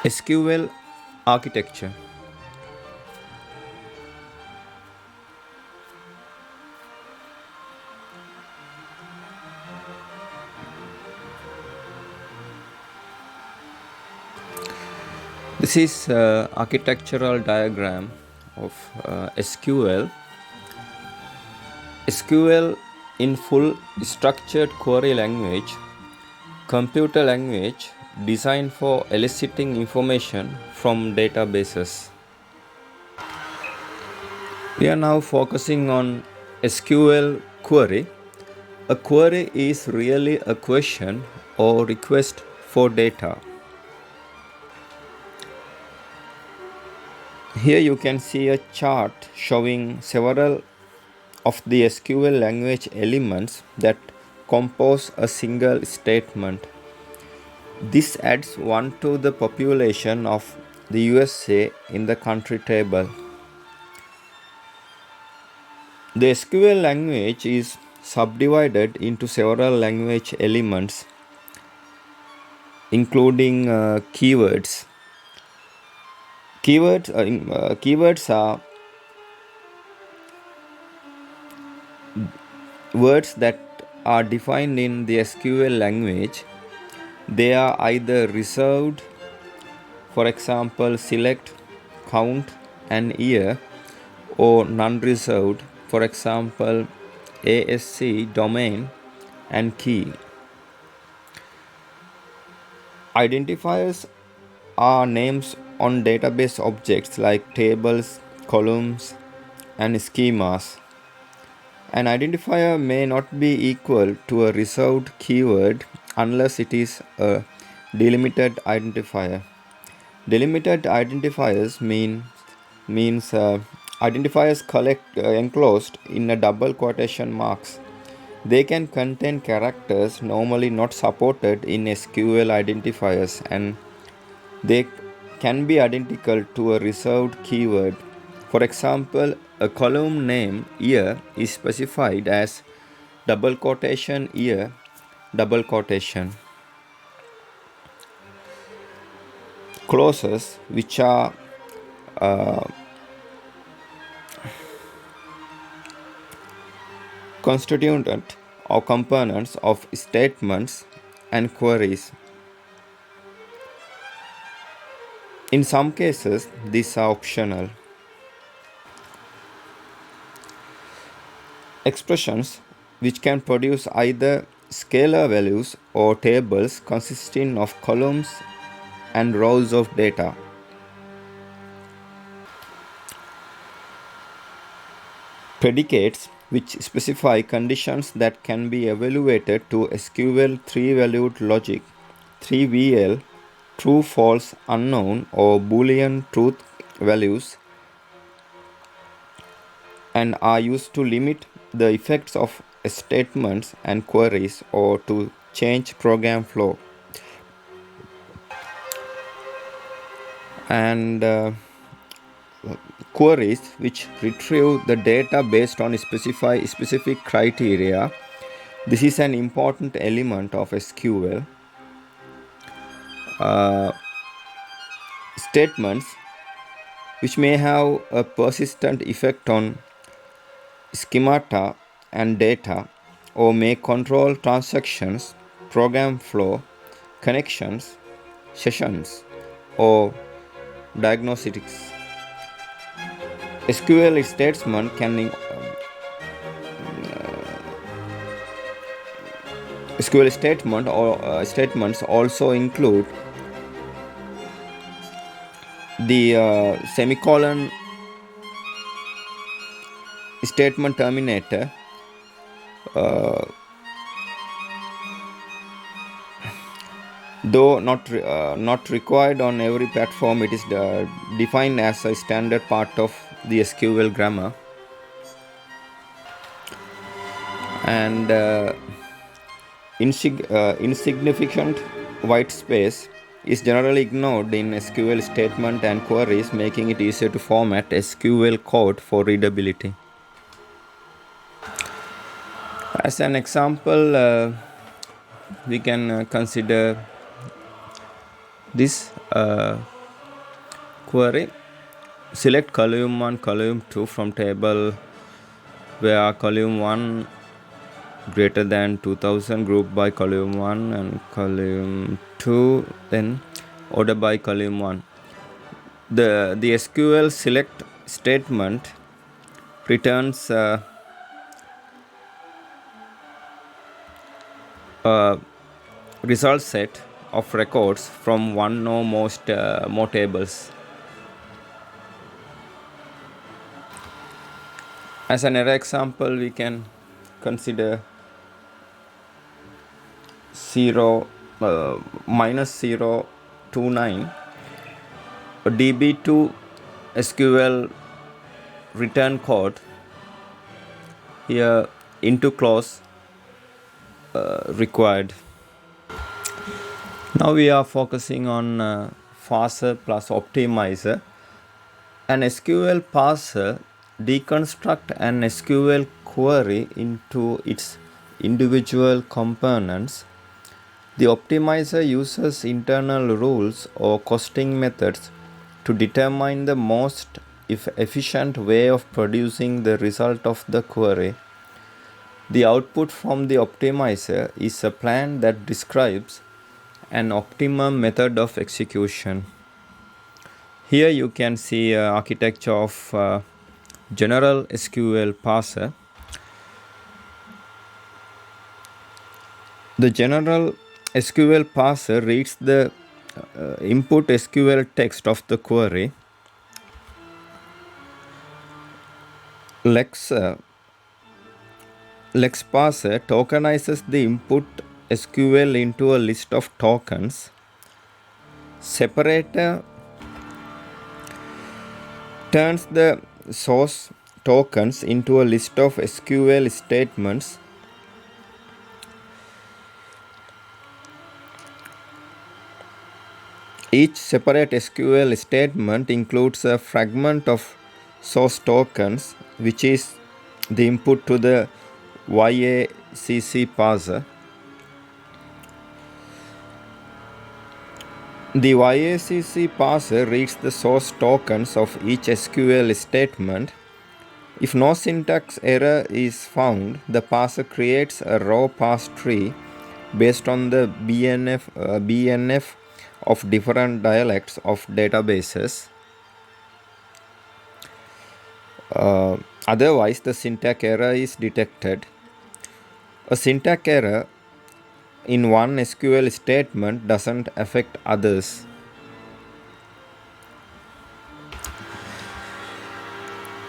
SQL Architecture. This is architectural diagram of SQL. SQL in full structured query language, computer language designed for eliciting information from databases. We are now focusing on SQL Query. A query is really a question or request for data. Here you can see a chart showing several of the SQL language elements that compose a single statement. This adds 1 to the population of the USA in the country table. The SQL language is subdivided into several language elements, including keywords. Keywords are words that are defined in the SQL language. They are either reserved, for example, select, count, and year, or non-reserved, for example, ASC, domain, and key. Identifiers are names on database objects like tables, columns, and schemas. An identifier may not be equal to a reserved keyword unless it is a delimited identifier. Delimited identifiers means identifiers enclosed in a double quotation marks. They can contain characters normally not supported in SQL identifiers, and they can be identical to a reserved keyword. For example, a column name year is specified as double quotation year, double quotation. Clauses, which are constituent or components of statements and queries. In some cases, these are optional. Expressions, which can produce either scalar values or tables consisting of columns and rows of data. Predicates, which specify conditions that can be evaluated to SQL 3-valued logic, 3VL, true, false, unknown, or Boolean truth values, and are used to limit the effects of statements and queries or to change program flow. And queries, which retrieve the data based on specific criteria. This is an important element of SQL. Statements, which may have a persistent effect on schemata and data, or may control transactions, program flow, connections, sessions, or diagnostics. SQL statements also include the semicolon statement terminator, though not required on every platform. It is defined as a standard part of the SQL grammar. And insignificant white space is generally ignored in SQL statement and queries, making it easier to format SQL code for readability. As an example, we can consider this query, select column 1, column 2 from table where column 1 greater than 2000, group by column 1 and column 2, then order by column 1. The SQL select statement returns result set of records from one or more tables. As an error example, we can consider -029 DB2 SQL return code here into clause required. Now we are focusing on Parser plus Optimizer. An SQL parser deconstructs an SQL query into its individual components. The optimizer uses internal rules or costing methods to determine the most efficient way of producing the result of the query. The output from the optimizer is a plan that describes an optimum method of execution. Here you can see architecture of general SQL parser. The general SQL parser reads the input SQL text of the query. Lex parser tokenizes the input SQL into a list of tokens. Separator turns the source tokens into a list of SQL statements. Each separate SQL statement includes a fragment of source tokens, which is the input to the YACC parser. The YACC parser reads the source tokens of each SQL statement. If no syntax error is found, the parser creates a raw parse tree based on the BNF of different dialects of databases. Otherwise, the syntax error is detected. A syntax error in one SQL statement doesn't affect others.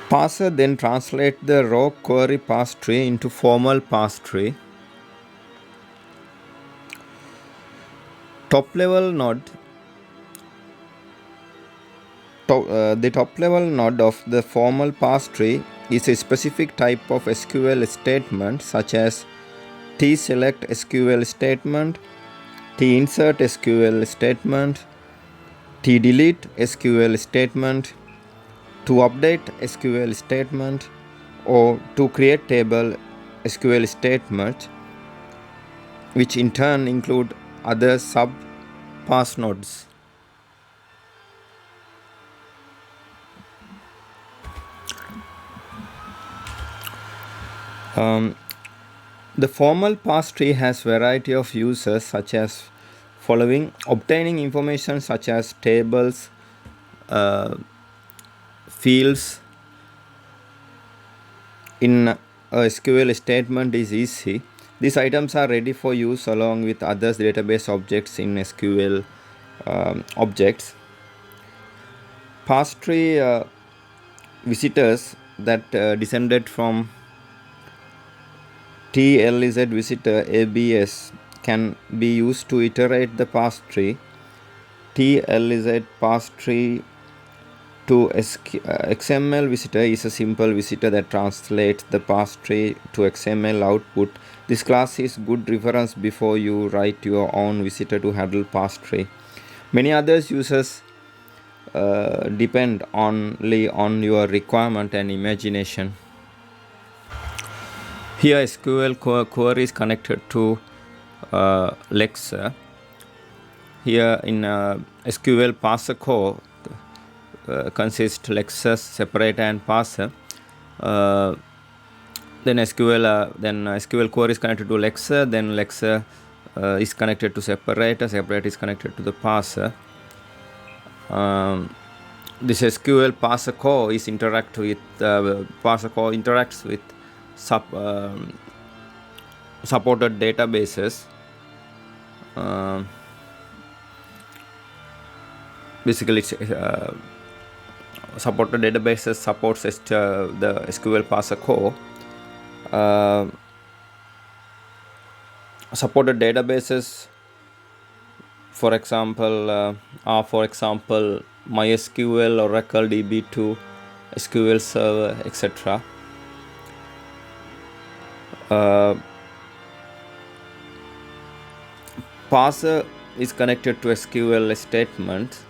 Parser then translates the raw query parse tree into formal parse tree. The top level node of the formal parse tree is a specific type of SQL statement, such as T-select SQL statement, T-insert SQL statement, T-delete SQL statement, to update SQL statement, or to create table SQL statement, which in turn include other sub-parse nodes. The formal parse tree has variety of uses, such as following: obtaining information such as tables, fields in a SQL statement is easy. These items are ready for use along with other database objects in SQL objects. Parse tree visitors that descended from TLZ visitor ABS can be used to iterate the parse tree. TLZ parse tree to XML visitor is a simple visitor that translates the parse tree to XML output. This class is good reference before you write your own visitor to handle parse tree. Many others uses depend only on your requirement and imagination. Here SQL query is connected to Lex. Here in SQL parser core, consists lexer, separator, and parser. Then SQL Query is connected to lexer. Then lexer is connected to separator. Separator is connected to the parser. This SQL Parser core is Parser core interacts with supported databases. Basically, supported databases supports the SQL Parser core. Supported databases, for example, are MySQL, Oracle DB2, SQL Server, etc. Parser is connected to SQL statements.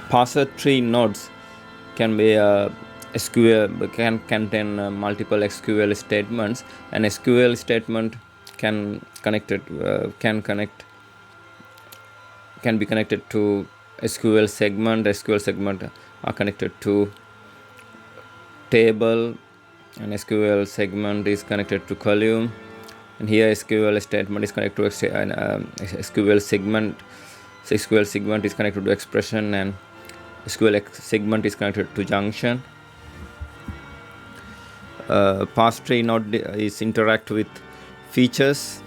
Parser tree nodes can be SQL can contain multiple SQL statements. An SQL statement can be connected to SQL segment. SQL segment are connected to table, and SQL segment is connected to column. And here SQL statement is connected to SQL segment. So SQL segment is connected to expression, and SQL segment is connected to junction. Parse tree node is interact with features.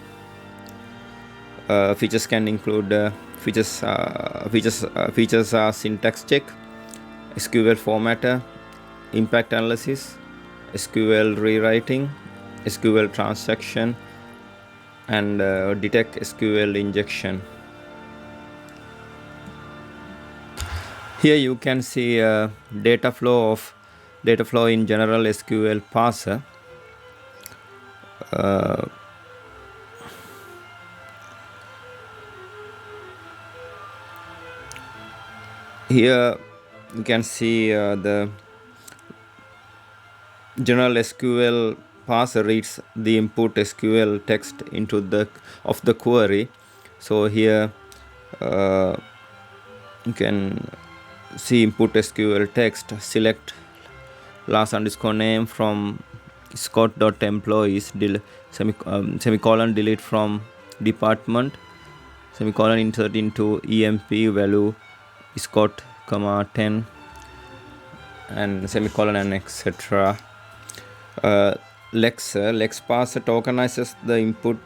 Features can include features are syntax check, SQL formatter, impact analysis, SQL rewriting, SQL transaction, and detect SQL injection. Here you can see data flow in general SQL parser. Here you can see the general SQL parser reads the input SQL text into the query. So here you can see input SQL text, select last underscore name from Scott.employees, semicolon delete from department, semicolon insert into EMP value Scott, 10, and semicolon, and etc. Lex parser tokenizes the input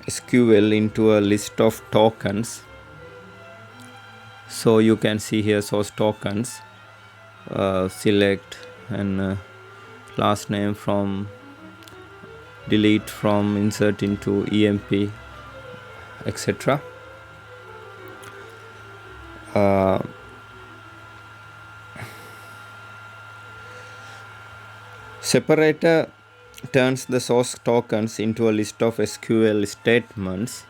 SQL into a list of tokens. So you can see here source tokens, select, and last name from, delete from, insert into EMP, etc. Separator turns the source tokens into a list of SQL statements.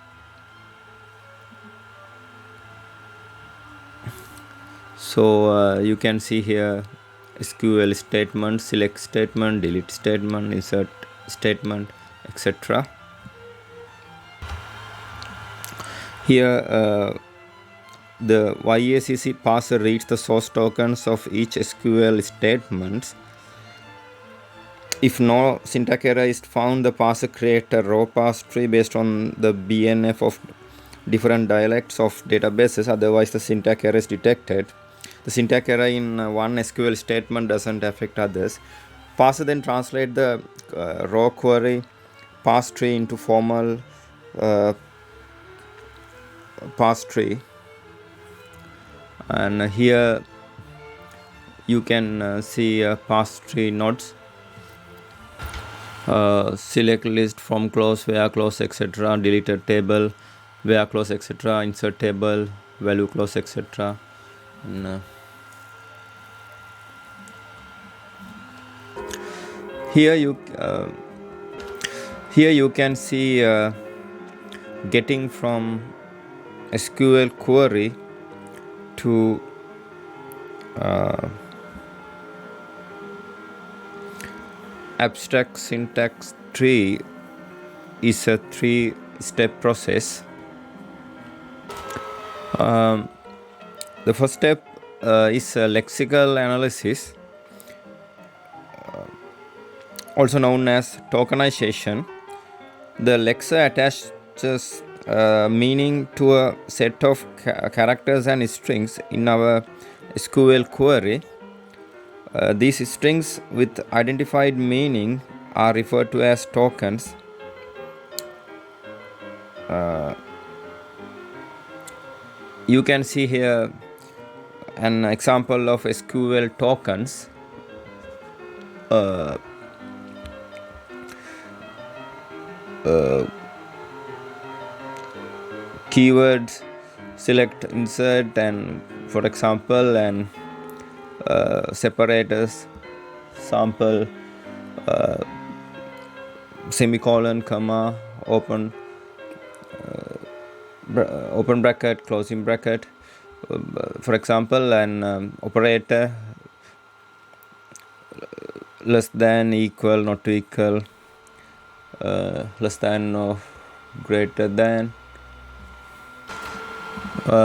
So you can see here SQL statement, select statement, delete statement, insert statement, etc. Here the YACC parser reads the source tokens of each SQL statement. If no syntax error is found, the parser creates a raw parse tree based on the BNF of different dialects of databases. Otherwise, the syntax error is detected. The syntax error in one SQL statement doesn't affect others. Parser then translates the raw query parse tree into formal parse tree. And here you can see parse tree nodes. Select list from clause, where clause, etc. Deleted table, where clause, etc. Insert table, value clause, etc. And here you can see getting from SQL query to abstract syntax tree is a step process. The first step is lexical analysis, also known as tokenization. The lexer attaches meaning to a set of characters and strings in our SQL query. These strings with identified meaning are referred to as tokens. You can see here an example of SQL tokens. Keywords, select, insert, and for example, and separators, sample, semicolon, comma, open bracket, closing bracket, for example, and operator, less than, equal, not to equal, less than or greater than,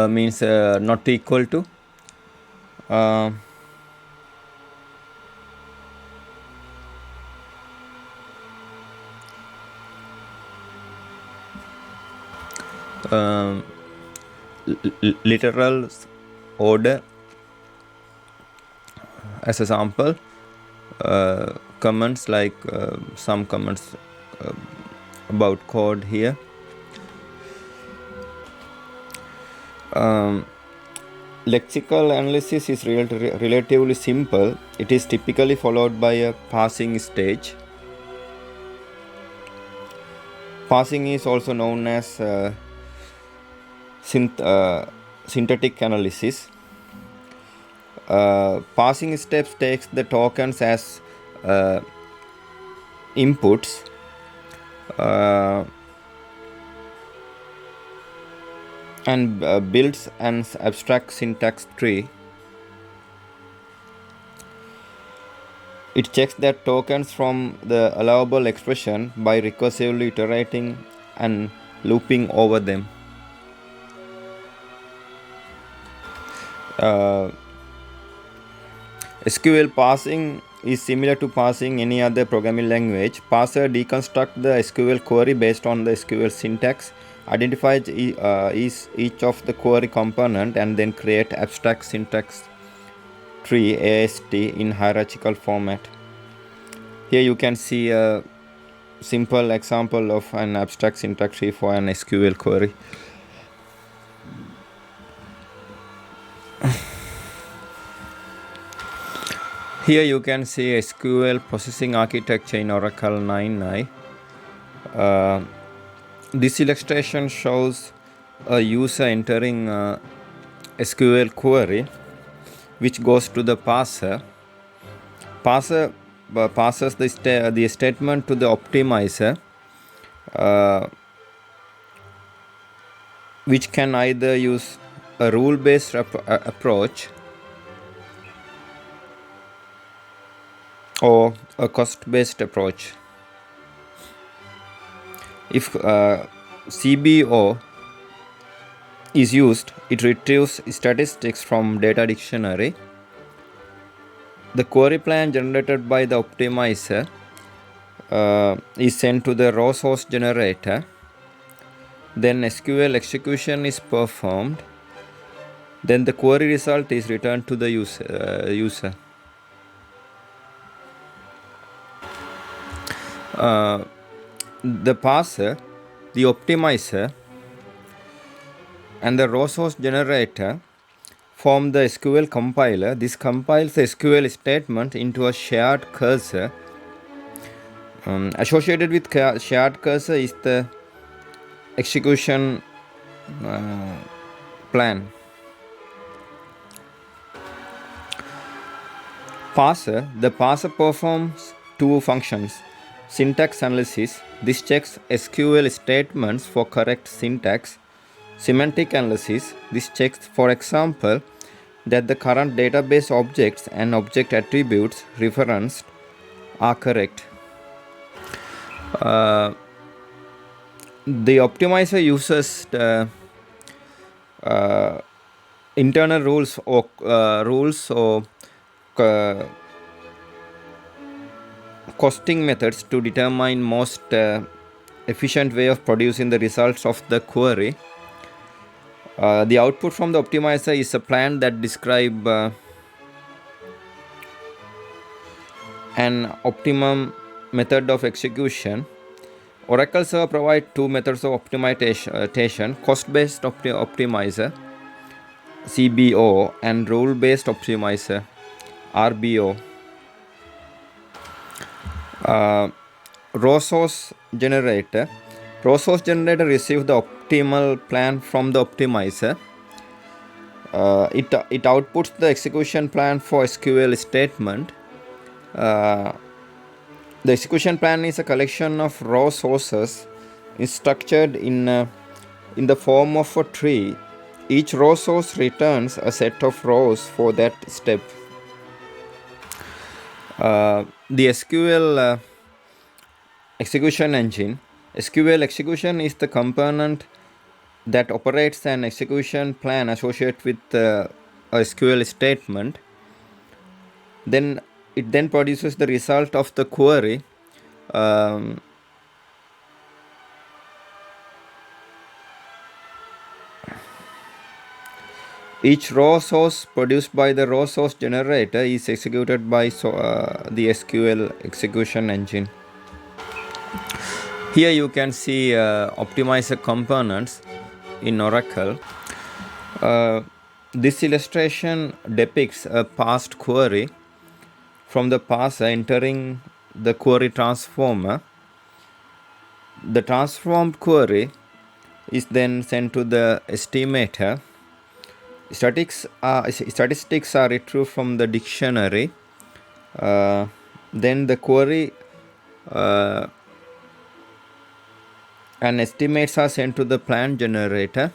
means not equal to. Literal order as a sample. Comments like some comments about code here. Lexical analysis is relatively simple. It is typically followed by a parsing stage. Parsing is also known as synthetic analysis. Parsing steps takes the tokens as inputs, and builds an abstract syntax tree. It checks that tokens from the allowable expression by recursively iterating and looping over them. SQL parsing is similar to parsing any other programming language. Parser deconstructs the SQL query based on the SQL syntax, identifies each of the query component, and then create abstract syntax tree AST in hierarchical format. Here you can see a simple example of an abstract syntax tree for an SQL query. Here you can see SQL processing architecture in Oracle 9.9. This illustration shows a user entering SQL query which goes to the parser. Parser passes the statement to the optimizer, which can either use a rule-based approach or a cost-based approach. If CBO is used, it retrieves statistics from data dictionary. The query plan generated by the optimizer is sent to the raw source generator. Then SQL execution is performed. Then the query result is returned to the user. The parser, the optimizer, and the raw source generator form the SQL compiler. This compiles the SQL statement into a shared cursor. Associated with shared cursor is the execution plan. The parser performs two functions. Syntax analysis. This checks SQL statements for correct syntax. Semantic analysis. This checks, for example, that the current database objects and object attributes referenced are correct. The optimizer uses the internal rules or costing methods to determine most efficient way of producing the results of the query. The output from the optimizer is a plan that describe an optimum method of execution. Oracle Server provides two methods of optimization: cost-based optimizer (CBO) and rule-based optimizer (RBO). Raw source generator. Raw source generator receives the optimal plan from the optimizer. It outputs the execution plan for SQL statement. The execution plan is a collection of raw sources. It's structured in the form of a tree. Each raw source returns a set of rows for that step. The SQL execution engine. SQL execution is the component that operates an execution plan associated with a SQL statement. Then it then produces the result of the query. Each raw source produced by the raw source generator is executed by the SQL execution engine. Here you can see optimizer components in Oracle. This illustration depicts a parsed query from the parser entering the query transformer. The transformed query is then sent to the estimator. Statistics are retrieved from the dictionary. Then the query and estimates are sent to the plan generator.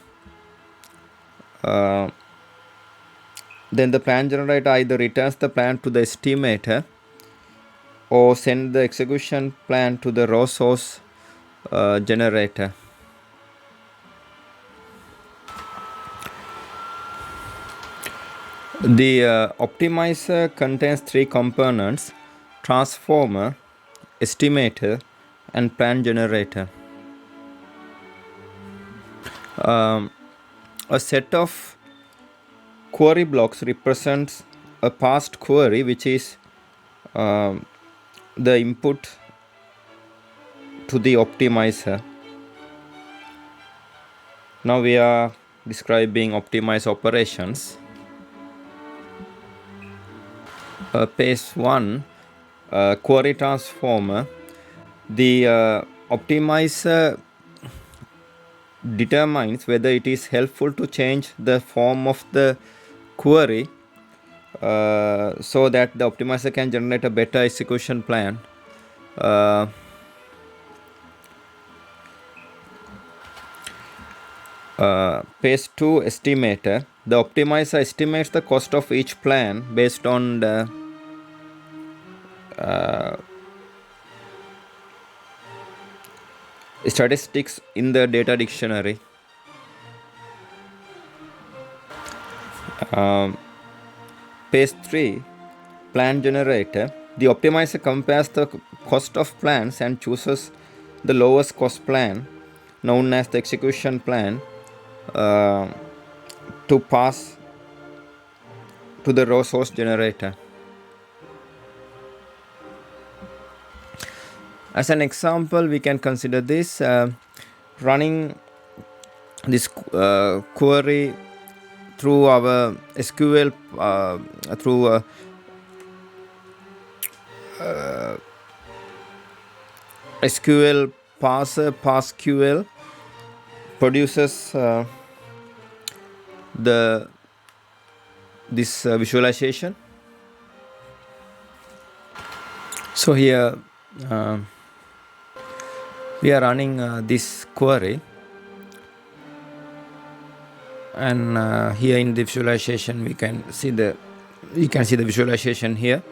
Then the plan generator either returns the plan to the estimator or send the execution plan to the raw source generator. The optimizer contains three components: transformer, estimator, and plan generator. A set of query blocks represents a parsed query, which is the input to the optimizer. Now we are describing optimize operations. Page 1, query transformer. The optimizer determines whether it is helpful to change the form of the query so that the optimizer can generate a better execution plan. Page 2, estimator. The optimizer estimates the cost of each plan based on the statistics in the data dictionary. Page 3, plan generator. The optimizer compares the cost of plans and chooses the lowest cost plan, known as the execution plan, to pass to the raw source generator. As an example, we can consider this running this query through our SQL through SQL Parser ParsQL produces this visualization. So here we are running this query, and here in the visualization we can see the visualization here.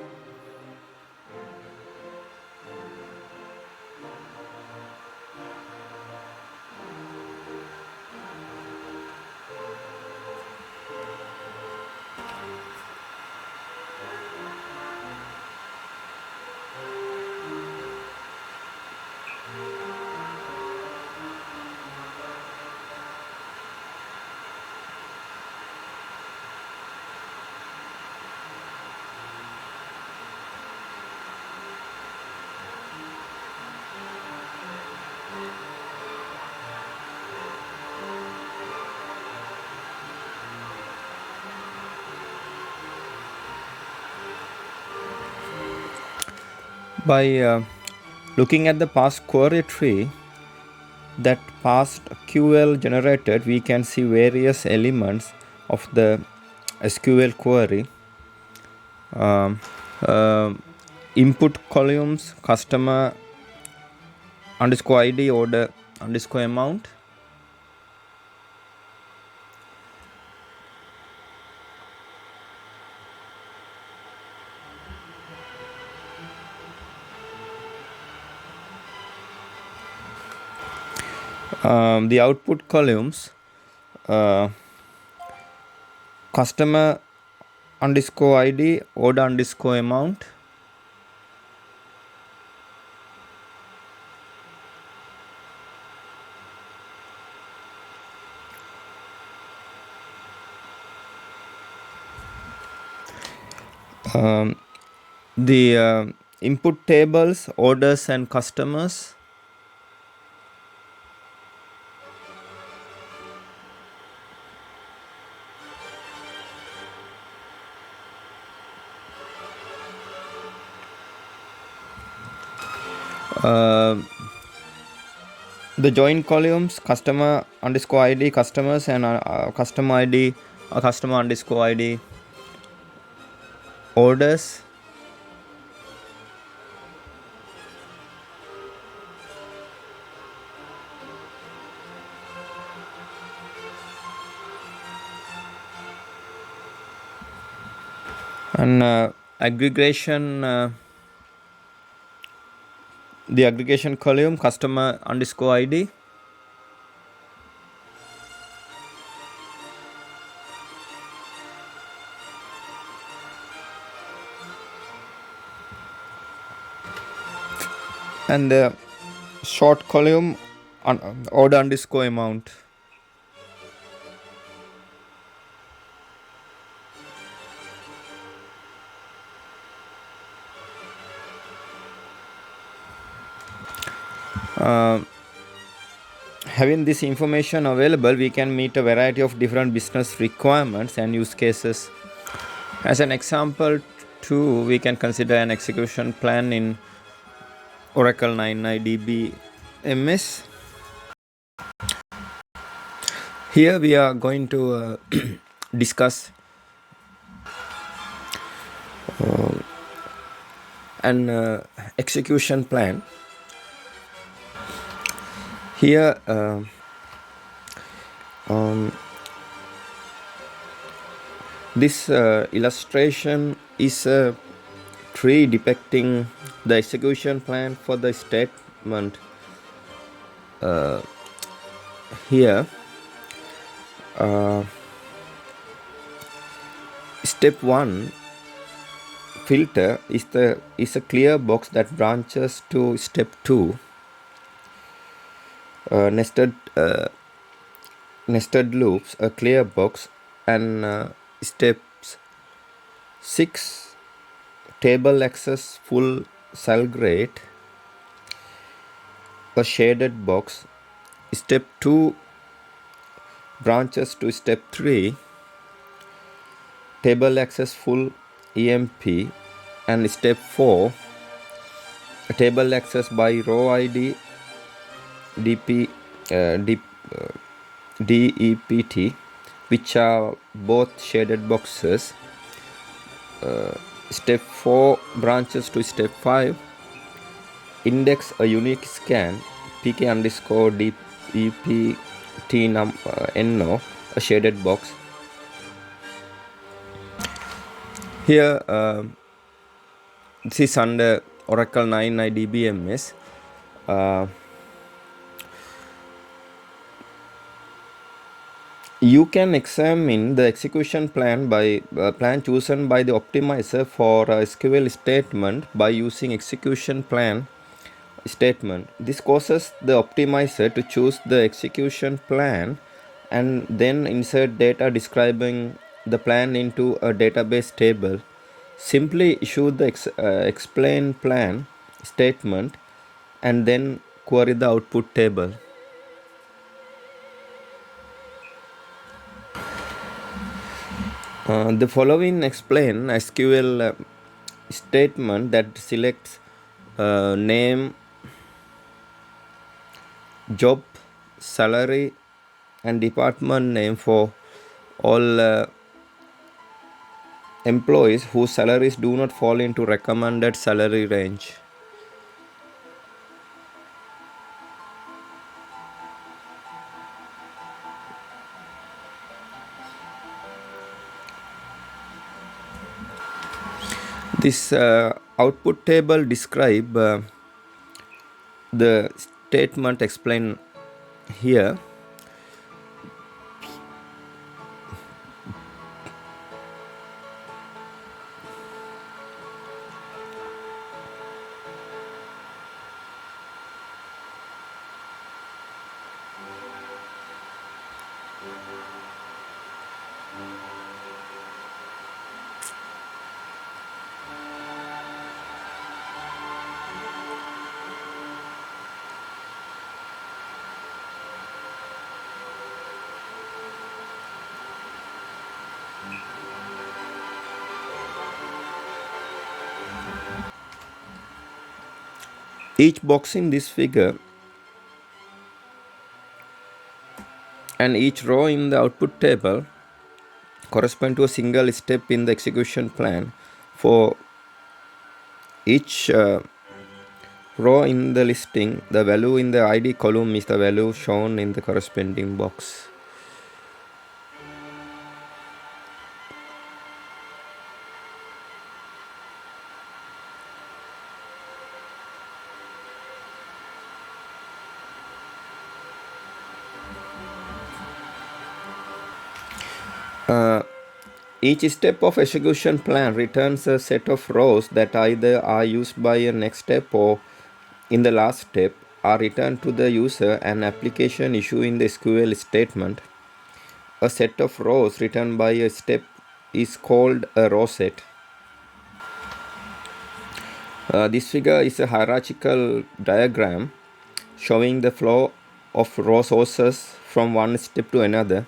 By looking at the past query tree that past QL generated, we can see various elements of the SQL query. Input columns, customer underscore ID, order underscore amount. The output columns, customer underscore ID, order underscore amount. The input tables, orders and customers. The join columns, customer underscore ID, customers, and customer ID, customer underscore ID, orders. And aggregation, the aggregation column, customer underscore ID. And the short column, order underscore amount. Having this information available, we can meet a variety of different business requirements and use cases. As an example, too, we can consider an execution plan in Oracle 99 DBMS. Here we are going to discuss an execution plan. Here this illustration is a tree depicting the execution plan for the statement. Here step 1 filter is a clear box that branches to step 2 nested loops, a clear box, and steps 6 table access full cell grade, a shaded box. Step 2 branches to step 3 table access full EMP, and step 4 table access by row ID DEPT, which are both shaded boxes. Step 4 branches to step 5 index a unique scan pk underscore DEPT NO, a shaded box. Here this is under Oracle 99 DBMS. You can examine the execution plan by plan chosen by the optimizer for a SQL statement by using execution plan statement. This causes the optimizer to choose the execution plan and then insert data describing the plan into a database table. Simply issue the explain plan statement and then query the output table. The following explain SQL statement that selects name, job, salary, and department name for all employees whose salaries do not fall into recommended salary range. This output table describe the statement explained here. Each box in this figure and each row in the output table correspond to a single step in the execution plan. For each row in the listing, the value in the ID column is the value shown in the corresponding box. Each step of execution plan returns a set of rows that either are used by a next step or in the last step are returned to the user and application issuing the SQL statement. A set of rows returned by a step is called a row set. This figure is a hierarchical diagram showing the flow of row sources from one step to another.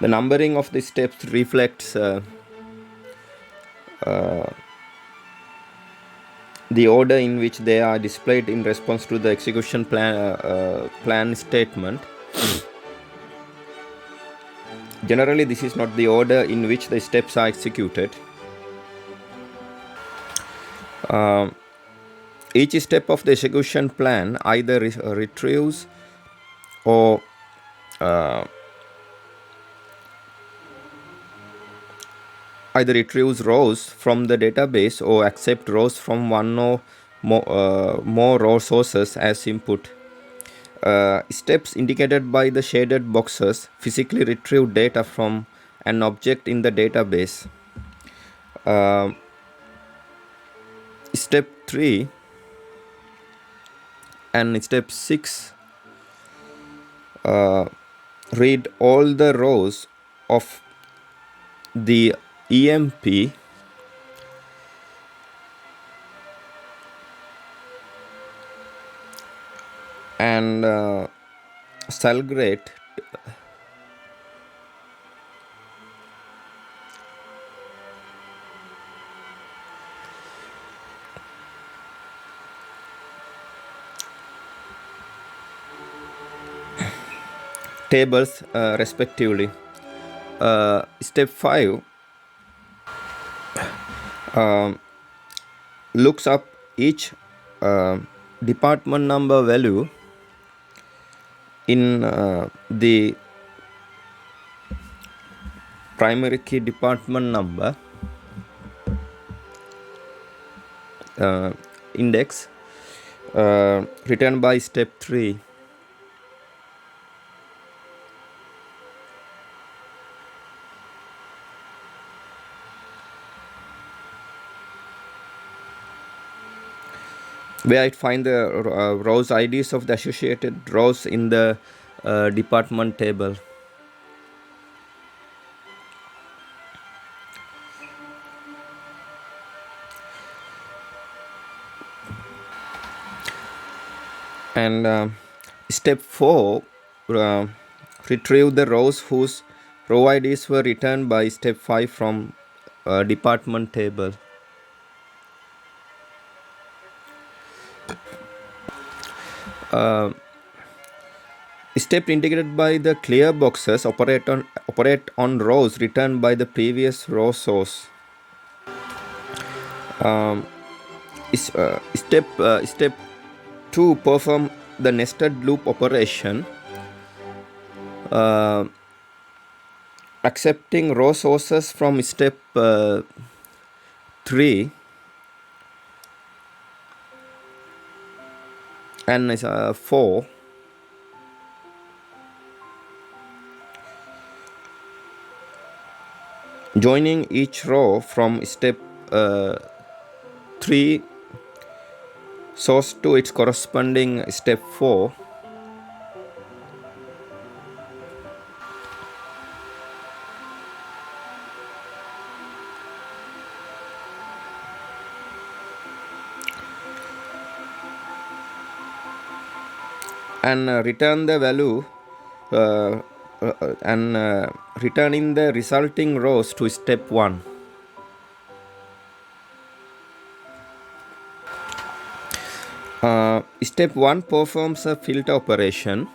The numbering of the steps reflects the order in which they are displayed in response to the execution plan statement. Generally, this is not the order in which the steps are executed. Each step of the execution plan either retrieves or either retrieves rows from the database or accept rows from one or more row sources as input. Steps indicated by the shaded boxes physically retrieve data from an object in the database. Step 3 and step 6 read all the rows of the EMP and Salgrate tables respectively. Step 5 looks up each department number value in the primary key department number index written by step 3. Where it find the rows IDs of the associated rows in the department table. And step 4 retrieve the rows whose row IDs were returned by step 5 from department table. Step integrated by the clear boxes operate on rows returned by the previous row source. Step 2 perform the nested loop operation, accepting row sources from step 3 and 4. Joining each row from step 3 source to its corresponding step 4. And return the value and returning the resulting rows to step 1. Step 1 performs a filter operation.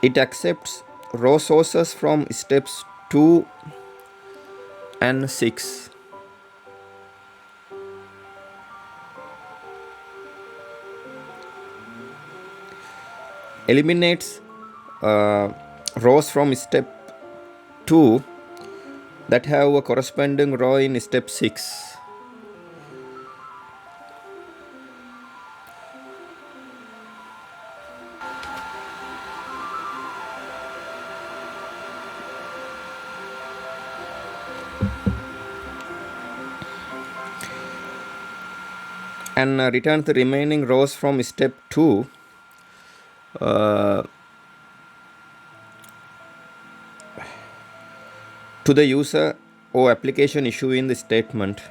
It accepts row sources from steps 2 and 6. Eliminates rows from step 2 that have a corresponding row in step 6. And returns the remaining rows from step 2 to the user or application issuing the statement.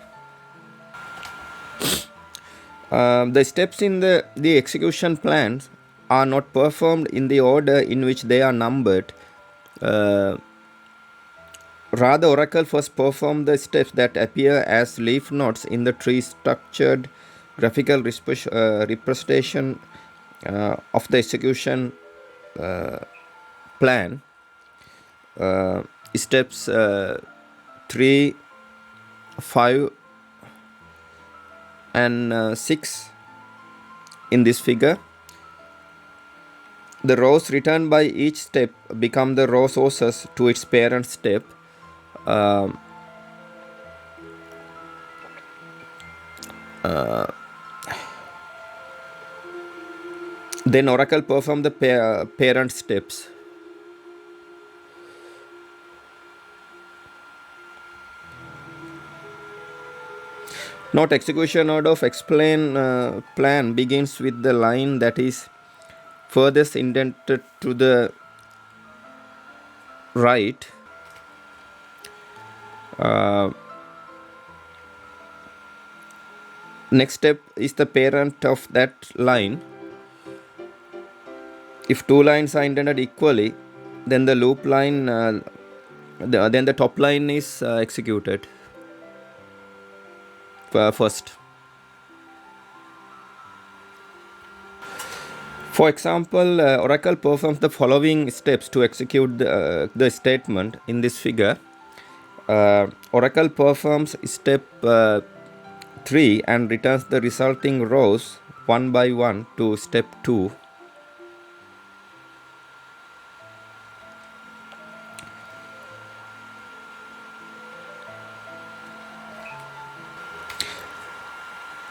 The steps in the execution plans are not performed in the order in which they are numbered. Rather, Oracle first performs the steps that appear as leaf nodes in the tree structured graphical representation of the execution plan. Steps 3, 5 and 6 in this figure. The rows returned by each step become the row sources to its parent step. Then Oracle perform the parent steps. Note: execution order of explain plan begins with the line that is furthest indented to the right. Next step is the parent of that line. If two lines are indented equally, then the loop line, then the top line is executed first. For example, Oracle performs the following steps to execute the statement in this figure. Oracle performs step 3 and returns the resulting rows one by one to step 2.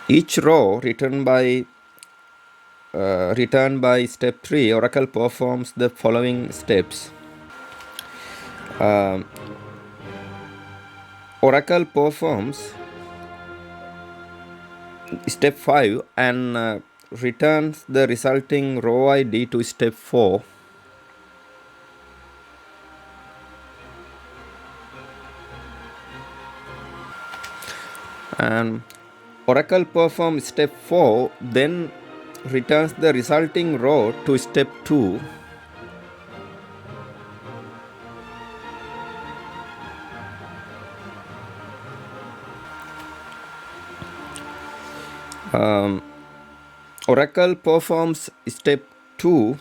Each row returned by step 3, Oracle performs the following steps. Oracle performs step 5 and returns the resulting row ID to step 4. And Oracle performs step 4, then returns the resulting row to step 2. Oracle performs step 2,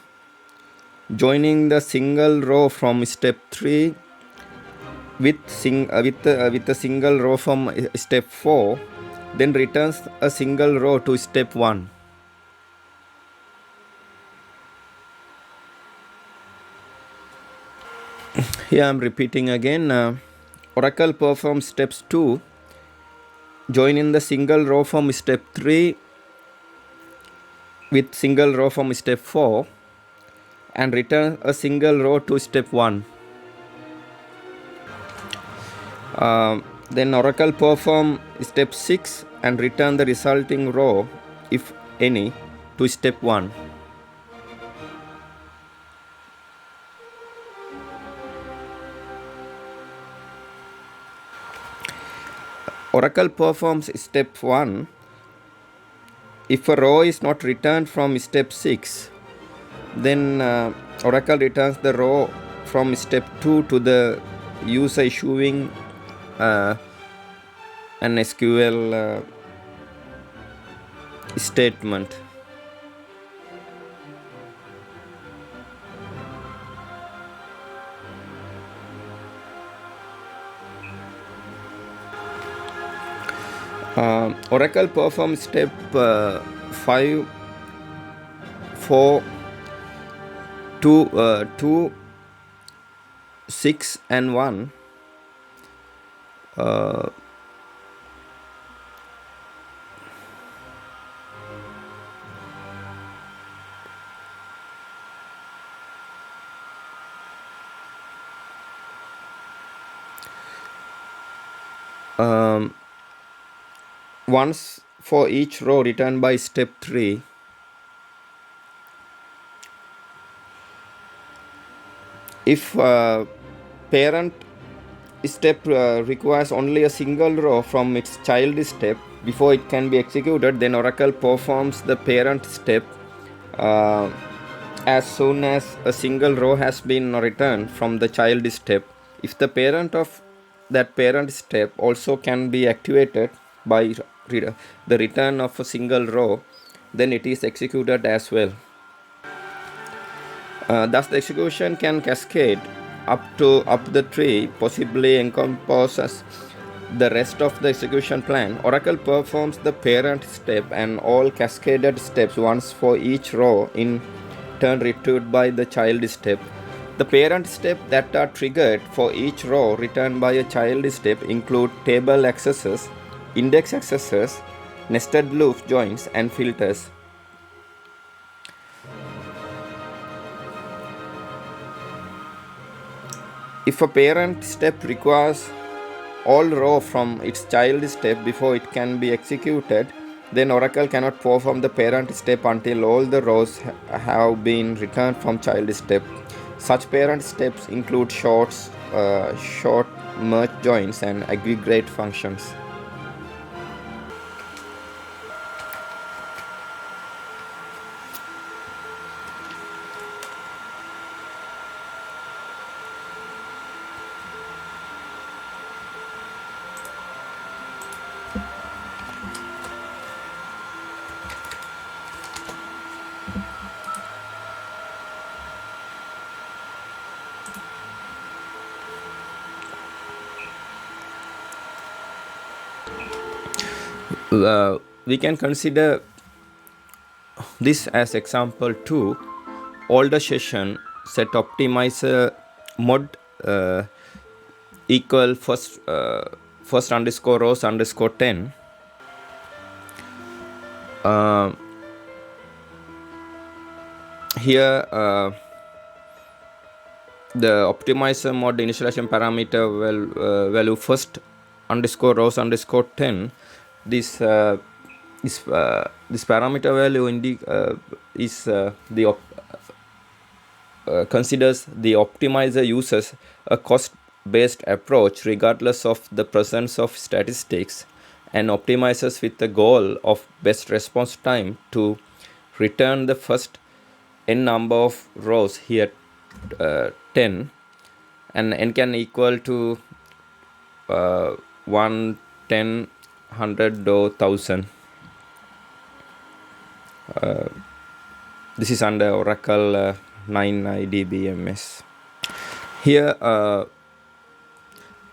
joining the single row from step 3 with a single row from step 4, then returns a single row to step 1. Here I am repeating again. Oracle performs steps 2, join in the single row from step 3 with single row from step 4 and return a single row to step 1. Then Oracle perform step 6 and return the resulting row, if any, to step 1. Oracle performs step 1. If a row is not returned from step 6, then Oracle returns the row from step 2 to the user issuing an SQL statement. Oracle performs step 5, 4, 2, 6 and 1. Once for each row returned by step 3. If parent step requires only a single row from its child step before it can be executed, then Oracle performs the parent step as soon as a single row has been returned from the child step. If the parent of that parent step also can be activated by the return of a single row, then it is executed as well. Thus the execution can cascade up the tree, possibly encompasses the rest of the execution plan. Oracle performs the parent step and all cascaded steps once for each row in turn retrieved by the child step. The parent steps that are triggered for each row returned by a child step include table accesses, index accesses, nested loop joins, and filters. If a parent step requires all row from its child step before it can be executed, then Oracle cannot perform the parent step until all the rows have been returned from child step. Such parent steps include short merge joins and aggregate functions. We can consider this as example 2. Older session set optimizer mod equal first underscore rows underscore 10. Here the optimizer mod initialization parameter value first underscore rows underscore 10. This parameter value considers the optimizer uses a cost-based approach regardless of the presence of statistics, and optimizes with the goal of best response time to return the first n number of rows, here 10, and n can equal to 1, 10, 100 or 1000. This is under Oracle 9 DBMS. Here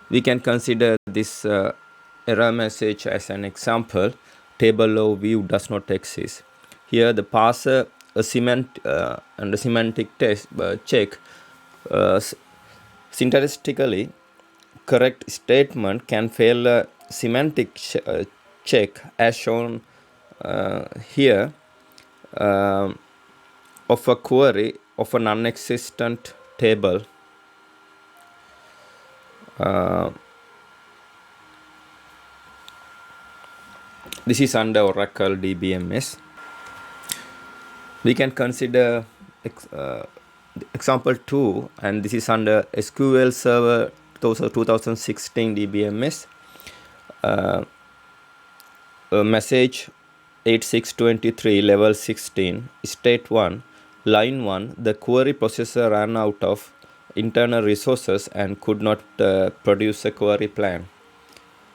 we can consider this error message as an example. Table of view does not exist. Here the parser and the semantic test check syntactically correct statement can fail a semantic check as shown here of a query of a non-existent table. This is under Oracle DBMS. We can consider example 2, and this is under SQL Server 2016 DBMS. Message 8623 level 16 state 1 line 1, the query processor ran out of internal resources and could not produce a query plan.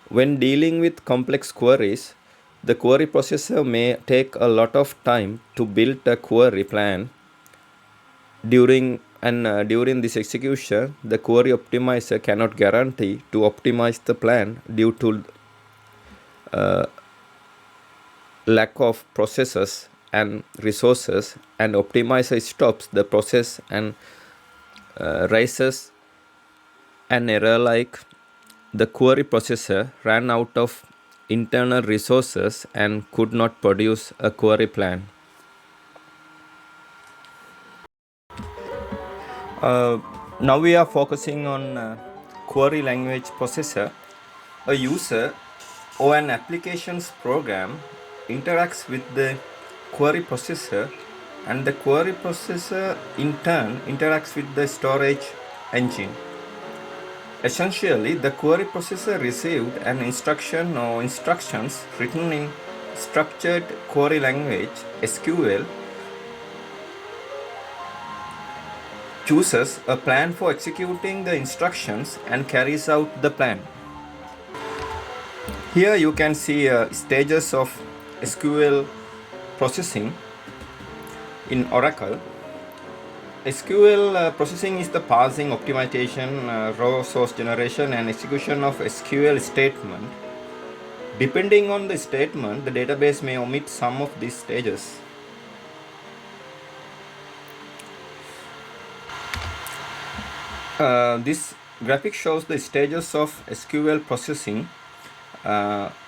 When dealing with complex queries, the query processor may take a lot of time to build a query plan. During this execution, the query optimizer cannot guarantee to optimize the plan due to lack of processes and resources, and optimizer stops the process and raises an error like the query processor ran out of internal resources and could not produce a query plan. Now we are focusing on query language processor. A user or an application's program interacts with the query processor, and the query processor in turn interacts with the storage engine. Essentially, the query processor received an instruction or instructions written in structured query language SQL, chooses a plan for executing the instructions and carries out the plan. Here you can see stages of SQL processing in Oracle. SQL processing is the parsing, optimization, raw source generation and execution of SQL statement. Depending on the statement, the database may omit some of these stages. This graphic shows the stages of SQL processing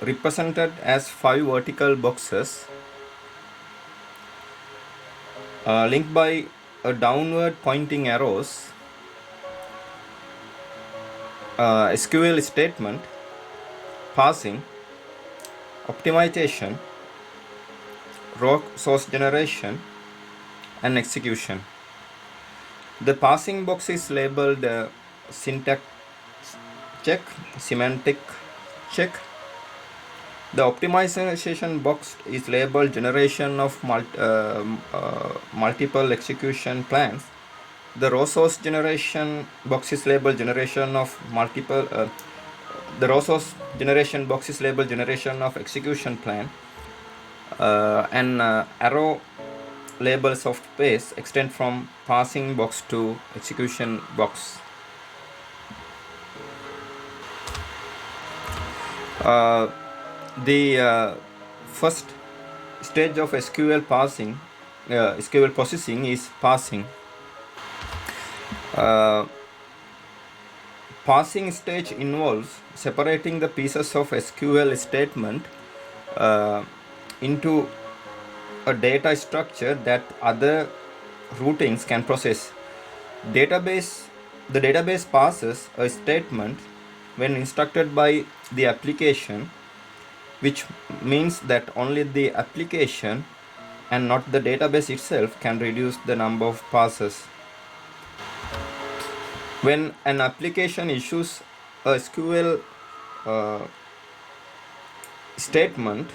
represented as 5 vertical boxes linked by downward pointing arrows. SQL statement, parsing, optimization, raw source generation and execution. The parsing box is labeled syntax check, semantic check. The optimization box is labeled generation of multiple execution plans. The raw source generation box is labeled generation of multiple. The raw source generation box is labeled generation of execution plan. And arrow labels of space extend from parsing box to execution box. The first stage of SQL processing is parsing. Parsing stage involves separating the pieces of SQL statement into a data structure that other routines can process. The database parses a statement when instructed by the application, which means that only the application and not the database itself can reduce the number of parsers. When an application issues a SQL statement,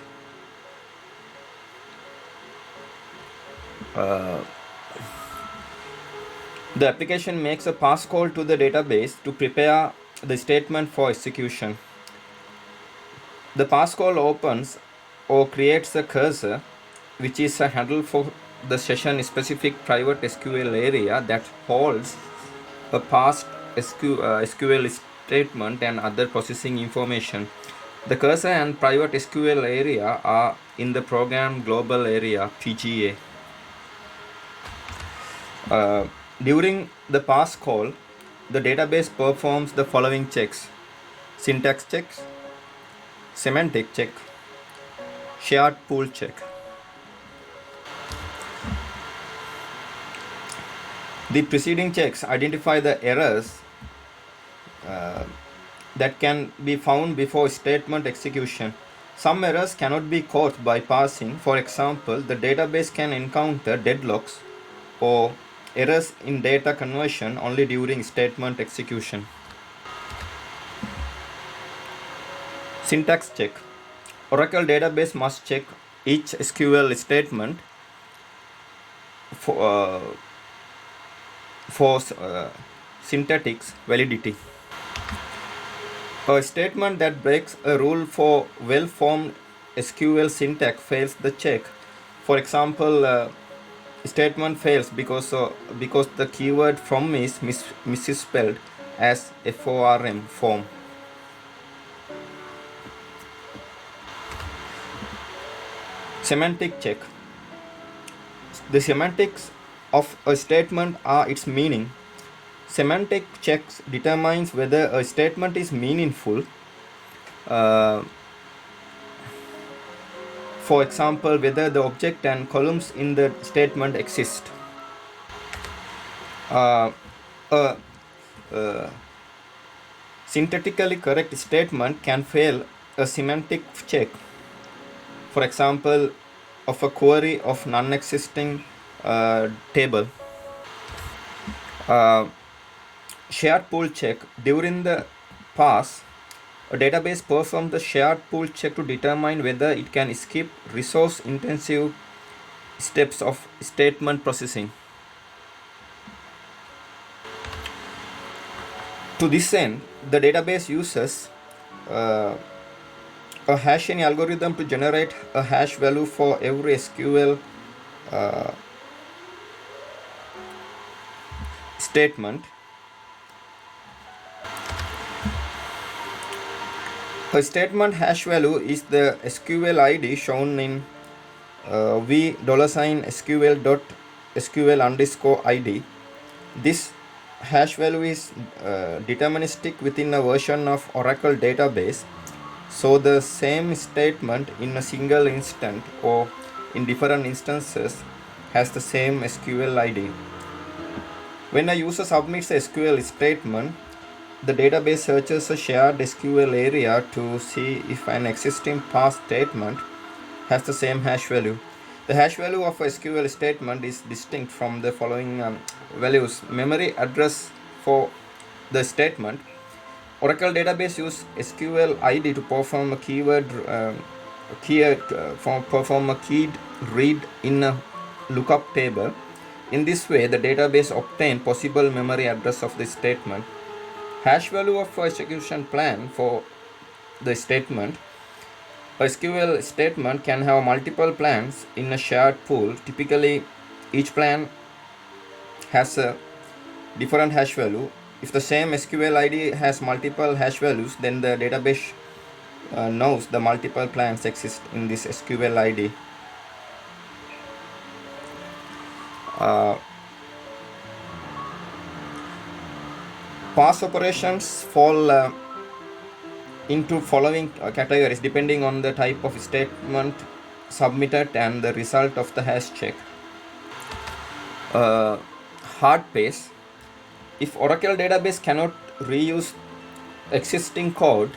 the application makes a pass call to the database to prepare the statement for execution. The pass call opens or creates a cursor which is a handle for the session specific private SQL area that holds a past SQL statement and other processing information. The cursor and private SQL area are in the program global area PGA. During the pass call, the database performs the following checks: syntax checks, semantic check, shared pool check. The preceding checks identify the errors that can be found before statement execution. Some errors cannot be caught by parsing. For example, the database can encounter deadlocks or errors in data conversion only during statement execution. Syntax check. Oracle database must check each SQL statement for syntactic validity. A statement that breaks a rule for well-formed SQL syntax fails the check. For example, statement fails because the keyword from is misspelled as FORM form. Semantic check. The semantics of a statement are its meaning. Semantic checks determines whether a statement is meaningful. For example, whether the object and columns in the statement exist. Syntactically correct statement can fail a semantic check. For example, of a query of non-existing table. Shared pool check. During the pass, a database performs the shared pool check to determine whether it can skip resource-intensive steps of statement processing. To this end, the database uses a hashing algorithm to generate a hash value for every SQL statement. A statement hash value is the SQL ID shown in v $SQL.SQL_ID. This hash value is deterministic within a version of Oracle database, so the same statement in a single instance or in different instances has the same SQL ID. When a user submits a SQL statement, the database searches a shared SQL area to see if an existing past statement has the same hash value. The hash value of a SQL statement is distinct from the following values: memory address for the statement. Oracle database use SQL ID to perform a perform a keyed read in a lookup table. In this way, the database obtains possible memory address of the statement. Hash value of execution plan for the statement. A SQL statement can have multiple plans in a shared pool. Typically, each plan has a different hash value. If the same SQL ID has multiple hash values, then the database knows the multiple plans exist in this SQL ID. Pass operations fall into following categories depending on the type of statement submitted and the result of the hash check. Hard pass. If Oracle database cannot reuse existing code,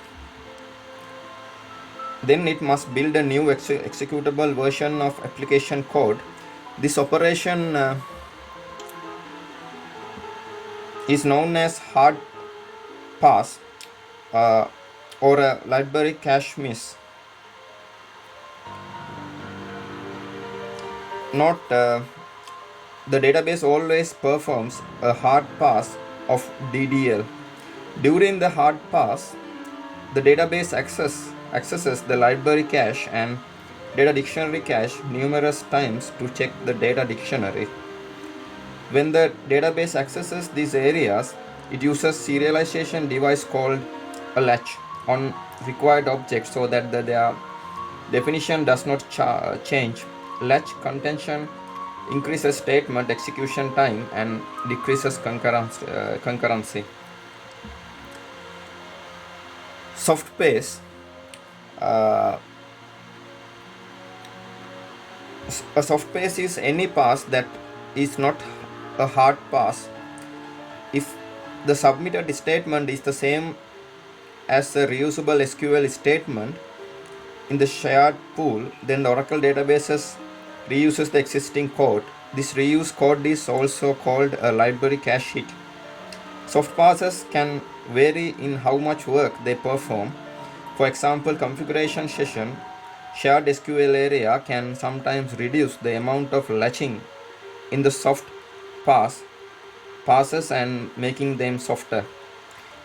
then it must build a new executable version of application code. This operation is known as hard pass or a library cache miss. Note, the database always performs a hard pass of DDL. During the hard pass, the database accesses the library cache and data dictionary cache numerous times to check the data dictionary. When the database accesses these areas, it uses serialization device called a latch on required objects so that their definition does not change. Latch contention increases statement execution time and decreases concurrency. Soft pass. A soft pass is any pass that is not a hard pass. If the submitted statement is the same as a reusable SQL statement in the shared pool, then the Oracle databases reuses the existing code. This reuse code is also called a library cache hit. Soft passes can vary in how much work they perform. For example, configuration session shared SQL area can sometimes reduce the amount of latching in the soft passes and making them softer.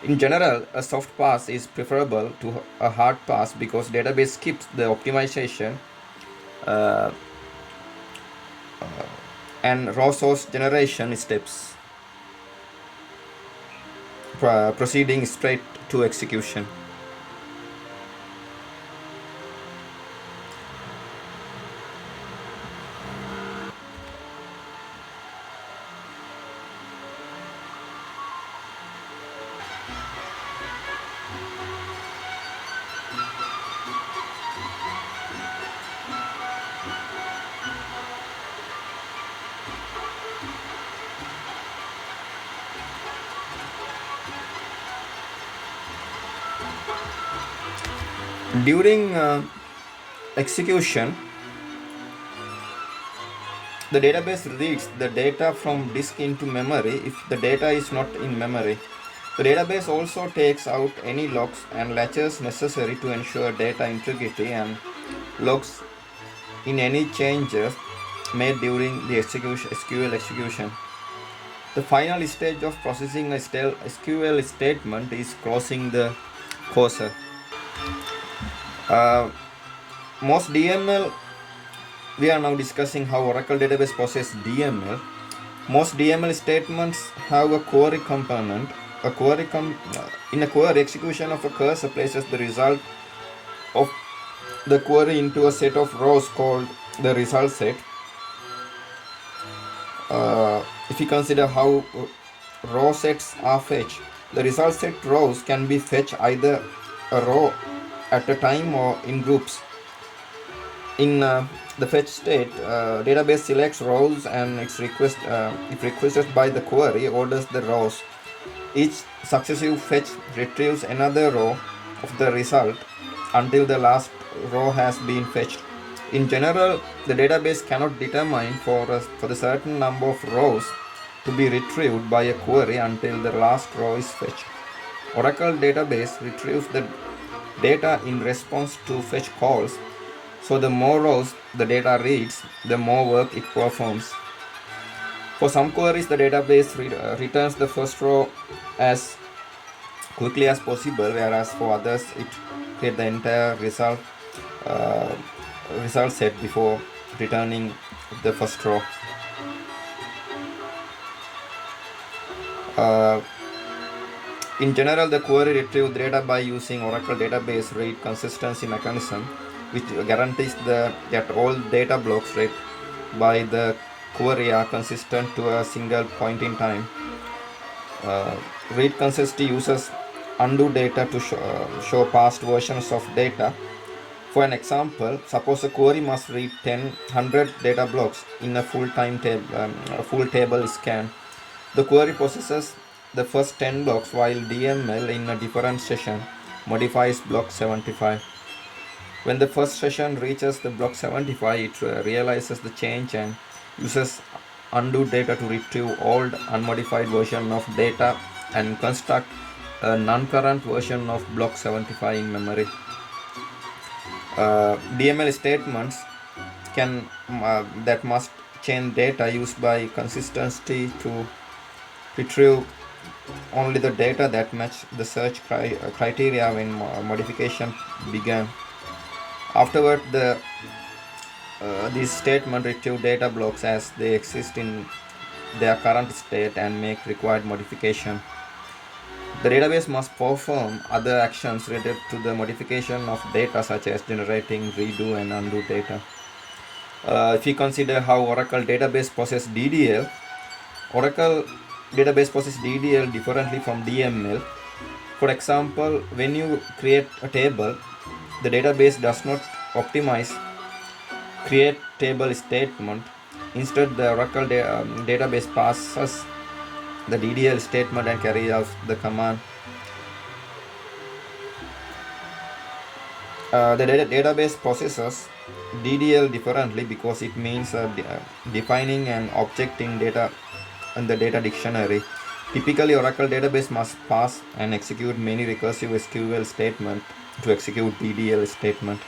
In general, a soft pass is preferable to a hard pass because database skips the optimization and raw source generation steps, proceeding straight to execution. During execution, the database reads the data from disk into memory if the data is not in memory. The database also takes out any logs and latches necessary to ensure data integrity and logs in any changes made during the SQL execution. The final stage of processing a SQL statement is closing the cursor. Most DML, we are now discussing how Oracle database processes DML. Most DML statements have a query component. In a query, execution of a cursor places the result of the query into a set of rows called the result set. If you consider how row sets are fetched, the result set rows can be fetched either a row at a time or in groups. In the fetch state, database selects rows and if requested by the query, orders the rows. Each successive fetch retrieves another row of the result until the last row has been fetched. In general, the database cannot determine for the certain number of rows to be retrieved by a query until the last row is fetched. Oracle database retrieves the data in response to fetch calls, so the more rows the data reads, the more work it performs. For some queries, the database returns the first row as quickly as possible, whereas for others it creates the entire result set before returning the first row. In general, the query retrieves data by using Oracle database read consistency mechanism, which guarantees that all data blocks read by the query are consistent to a single point in time. Read consistency uses undo data to show past versions of data. For an example, suppose a query must read 100 data blocks in a full table scan. The query processes the first 10 blocks while DML in a different session modifies block 75. When the first session reaches the block 75, it realizes the change and uses undo data to retrieve old unmodified version of data and construct a non-current version of block 75 in memory. DML statements that must change data used by consistency to retrieve only the data that match the search criteria when modification began. Afterward, the These statements retrieve data blocks as they exist in their current state and make required modification. The database must perform other actions related to the modification of data, such as generating, redo, and undo data. If we consider how Oracle database process DDL, Oracle database process DDL differently from DML. For example, when you create a table, the database does not optimize create table statement. Instead, the Oracle database passes the DDL statement and carries out the command. The database processes DDL differently because it means defining an object in the data dictionary. Typically, Oracle database must pass and execute many recursive SQL statements to execute DDL statement.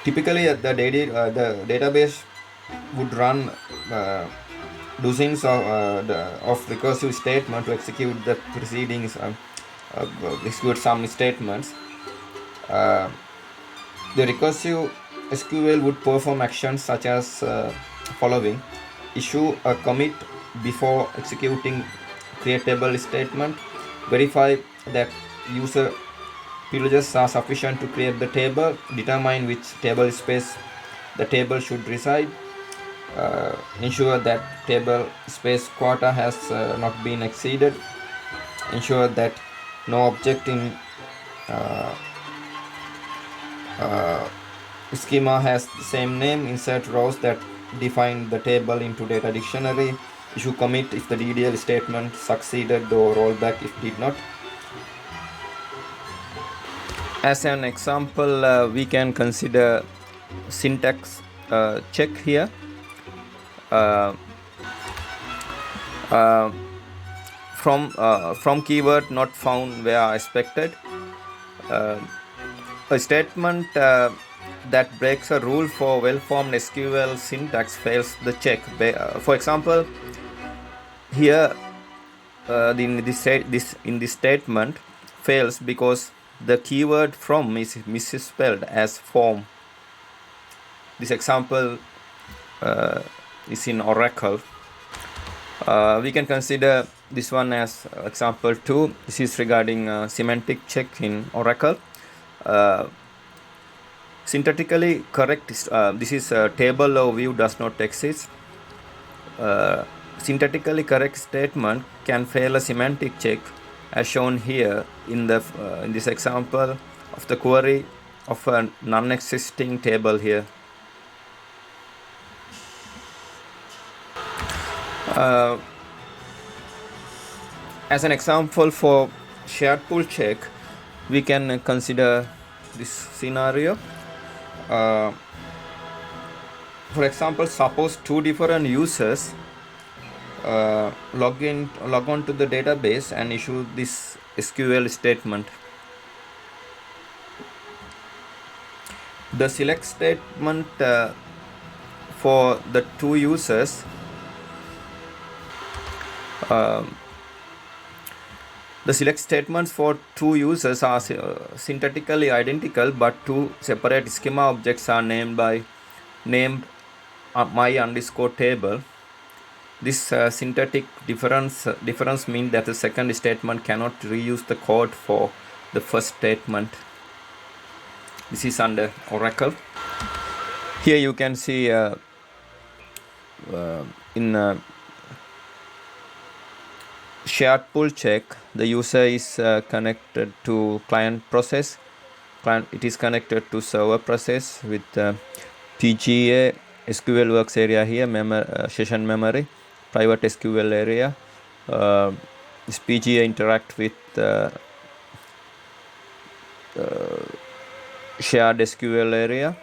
Typically, the database would run dozens of recursive statements to execute the precedings, execute some statements. The recursive SQL would perform actions such as following: issue a commit before executing create table statement, verify that user privileges are sufficient to create the table, determine which table space the table should reside, ensure that table space quota has not been exceeded, ensure that no object in schema has the same name, insert rows that define the table into data dictionary, issue commit if the DDL statement succeeded or rollback if did not. As an example, we can consider syntax check here. From keyword not found where expected. A statement that breaks a rule for well-formed SQL syntax fails the check. For example, here in this statement fails because the keyword from is misspelled as form. This example is in Oracle. We can consider this one as example 2. This is regarding semantic check in Oracle. Syntactically correct, this is a table or view does not exist. Syntactically correct statement can fail a semantic check, as shown here in this example of the query of a non-existing table here. As an example for shared pool check, we can consider this scenario. For example, suppose two different users log on to the database and issue this SQL statement. The select statement for the two users the select statements for two users are syntactically identical, but two separate schema objects are named my_table. This syntactic difference means that the second statement cannot reuse the code for the first statement. This is under Oracle. Here you can see in shared pool check, the user is connected to client process. It is connected to server process with PGA SQL works area here, session memory, private SQL area. This PGA interact with shared SQL area.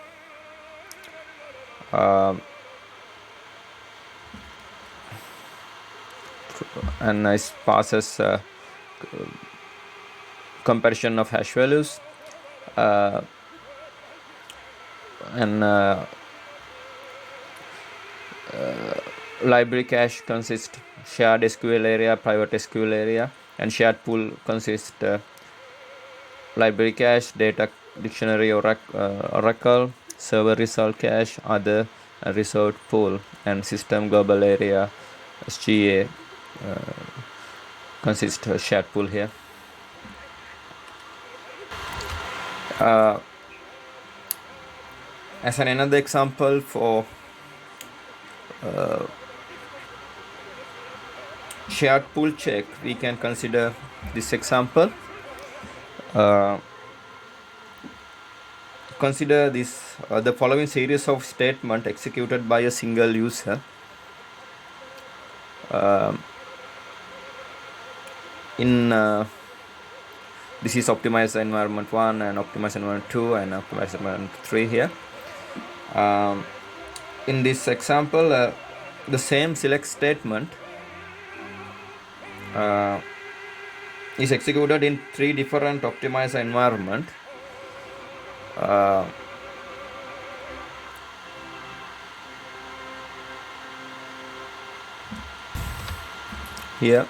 And it passes comparison of hash values, and library cache consists shared SQL area, private SQL area, and shared pool consists library cache, data dictionary, Oracle, server result cache, other, result pool, and system global area SGA consists of shared pool here. As another example for shared pool check, we can consider this example. Consider this the following series of statements executed by a single user. This is optimizer environment 1 and optimizer environment 2 and optimizer environment 3 here. In this example, the same select statement is executed in 3 different optimizer environment. Here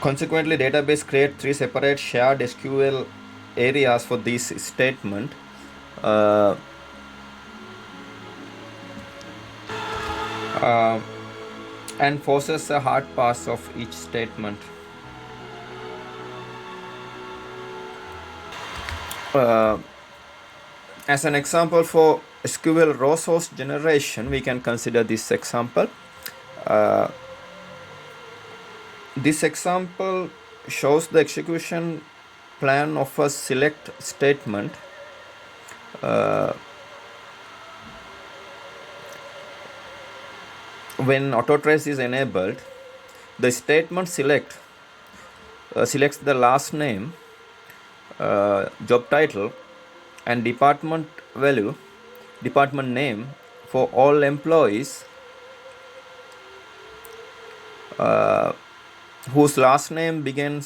consequently, database create 3 separate shared SQL areas for this statement. And forces a hard pass of each statement. As an example for SQL raw source generation, we can consider this example. This example shows the execution plan of a select statement. When autotrace is enabled, the statement selects the last name, job title, and department name for all employees whose last name begin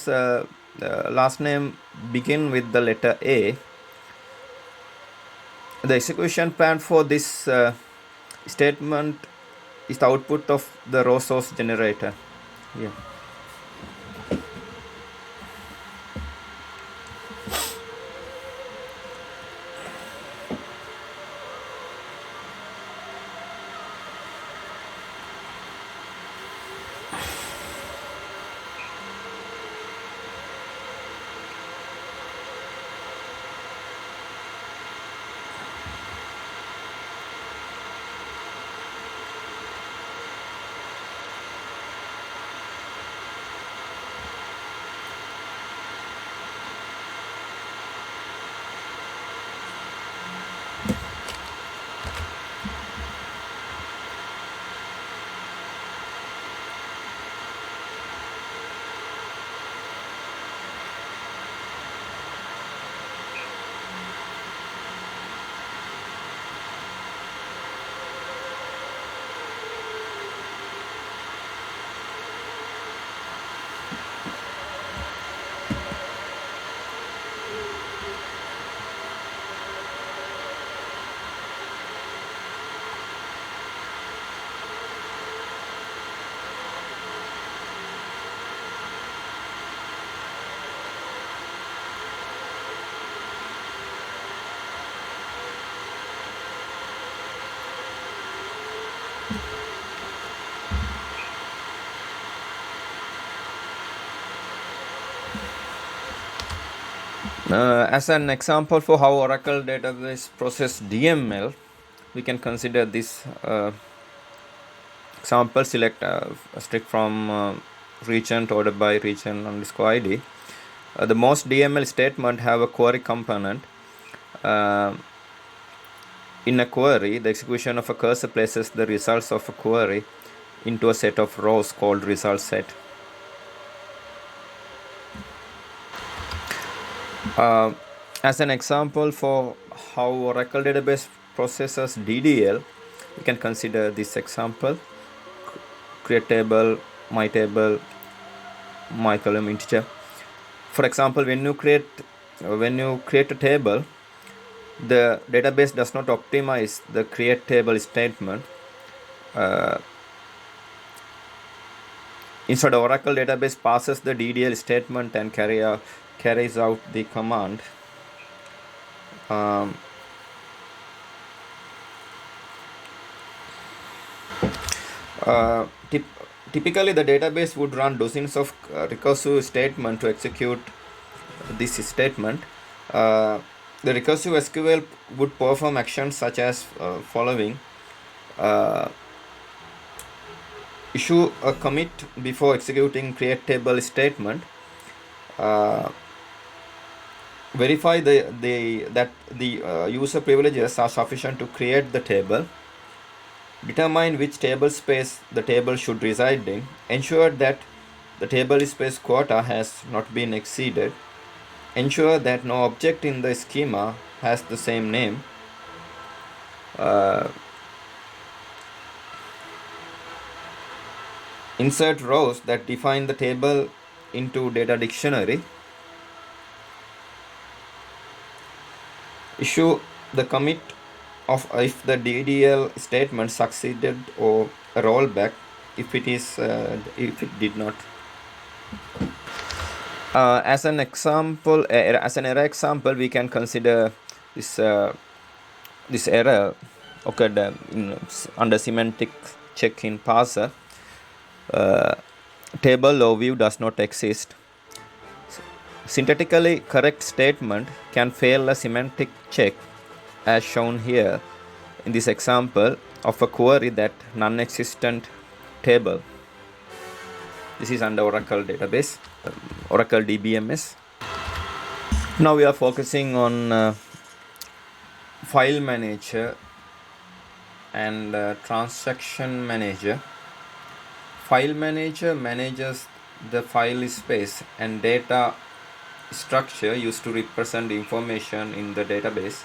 with the letter A. The execution plan for this statement is the output of the raw source generator. Yeah. As an example for how Oracle database process DML, we can consider this example. Select a strict from region ordered by region underscore ID. The most DML statement have a query component. In a query, the execution of a cursor places the results of a query into a set of rows called result set. As an example for how Oracle database processes DDL, we can consider this example. Create table, my column integer. For example, when you create a table, the database does not optimize the create table statement. Instead, Oracle database passes the DDL statement and carries out the command. Um, Typically, the database would run dozens of recursive statements to execute this statement. The recursive SQL would perform actions such as following: issue a commit before executing create table statement, verify that the user privileges are sufficient to create the table, determine which table space the table should reside in, ensure that the table space quota has not been exceeded, ensure that no object in the schema has the same name, insert rows that define the table into data dictionary, issue the commit of if the DDL statement succeeded, or a rollback if it did not. As an error example, we can consider this error occurred under semantic check in parser. Table or view does not exist. Syntactically correct statement can fail a semantic check, as shown here in this example of a query that non-existent table. This is under Oracle database, Oracle DBMS. Now we are focusing on file manager and transaction manager. File manager manages the file space and data structure used to represent information in the database.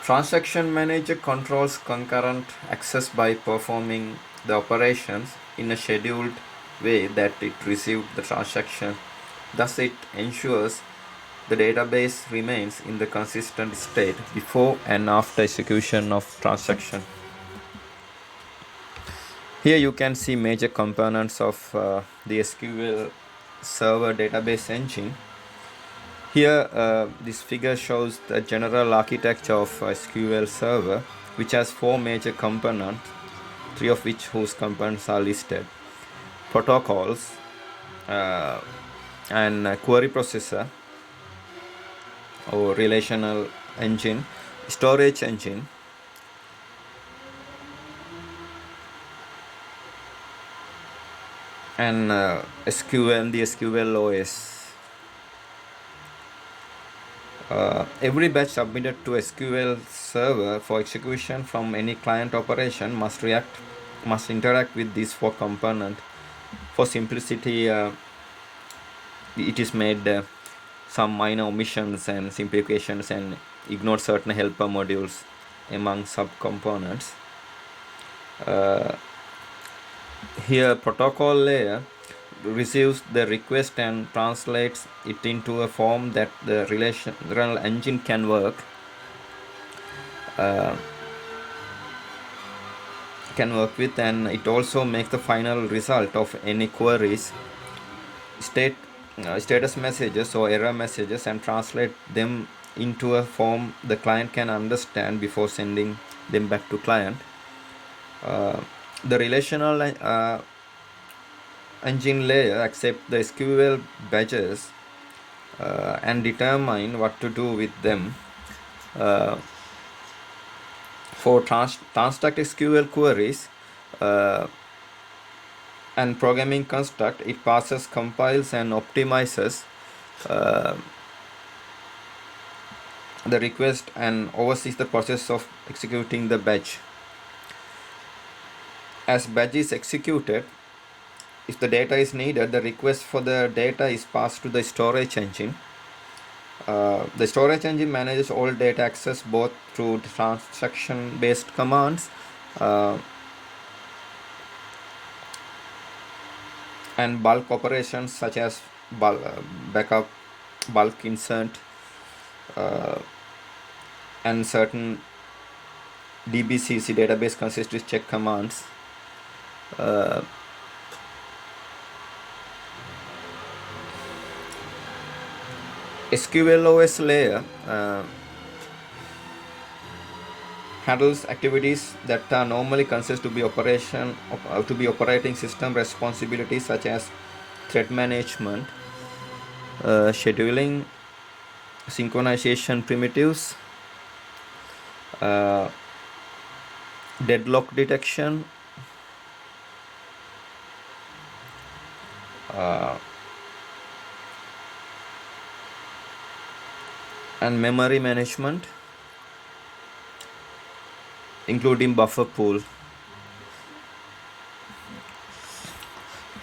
Transaction manager controls concurrent access by performing the operations in a scheduled way that it received the transaction. Thus, it ensures the database remains in the consistent state before and after execution of transaction. Here you can see major components of the SQL Server database engine. Here this figure shows the general architecture of SQL Server, which has 4 major components, 3 of which whose components are listed: protocols and query processor or relational engine, storage engine, and the SQL OS. Every batch submitted to SQL Server for execution from any client operation must interact with these 4 components. For simplicity, it is made some minor omissions and simplifications and ignore certain helper modules among subcomponents. Here, protocol layer receives the request and translates it into a form that the relational engine can work with, and it also makes the final result of any queries, status messages or error messages, and translate them into a form the client can understand before sending them back to client. The relational engine layer accepts the SQL badges and determine what to do with them. For transact SQL queries and programming construct, it parses, compiles, and optimizes the request and oversees the process of executing the batch. As batch is executed, if the data is needed, the request for the data is passed to the storage engine. The storage engine manages all data access both through transaction-based commands and bulk operations such as backup, bulk insert, and certain DBCC database consistency check commands. SQLOS layer handles activities that are normally considered to be operating system responsibilities, such as thread management, scheduling, synchronization primitives, deadlock detection, and memory management, including buffer pool.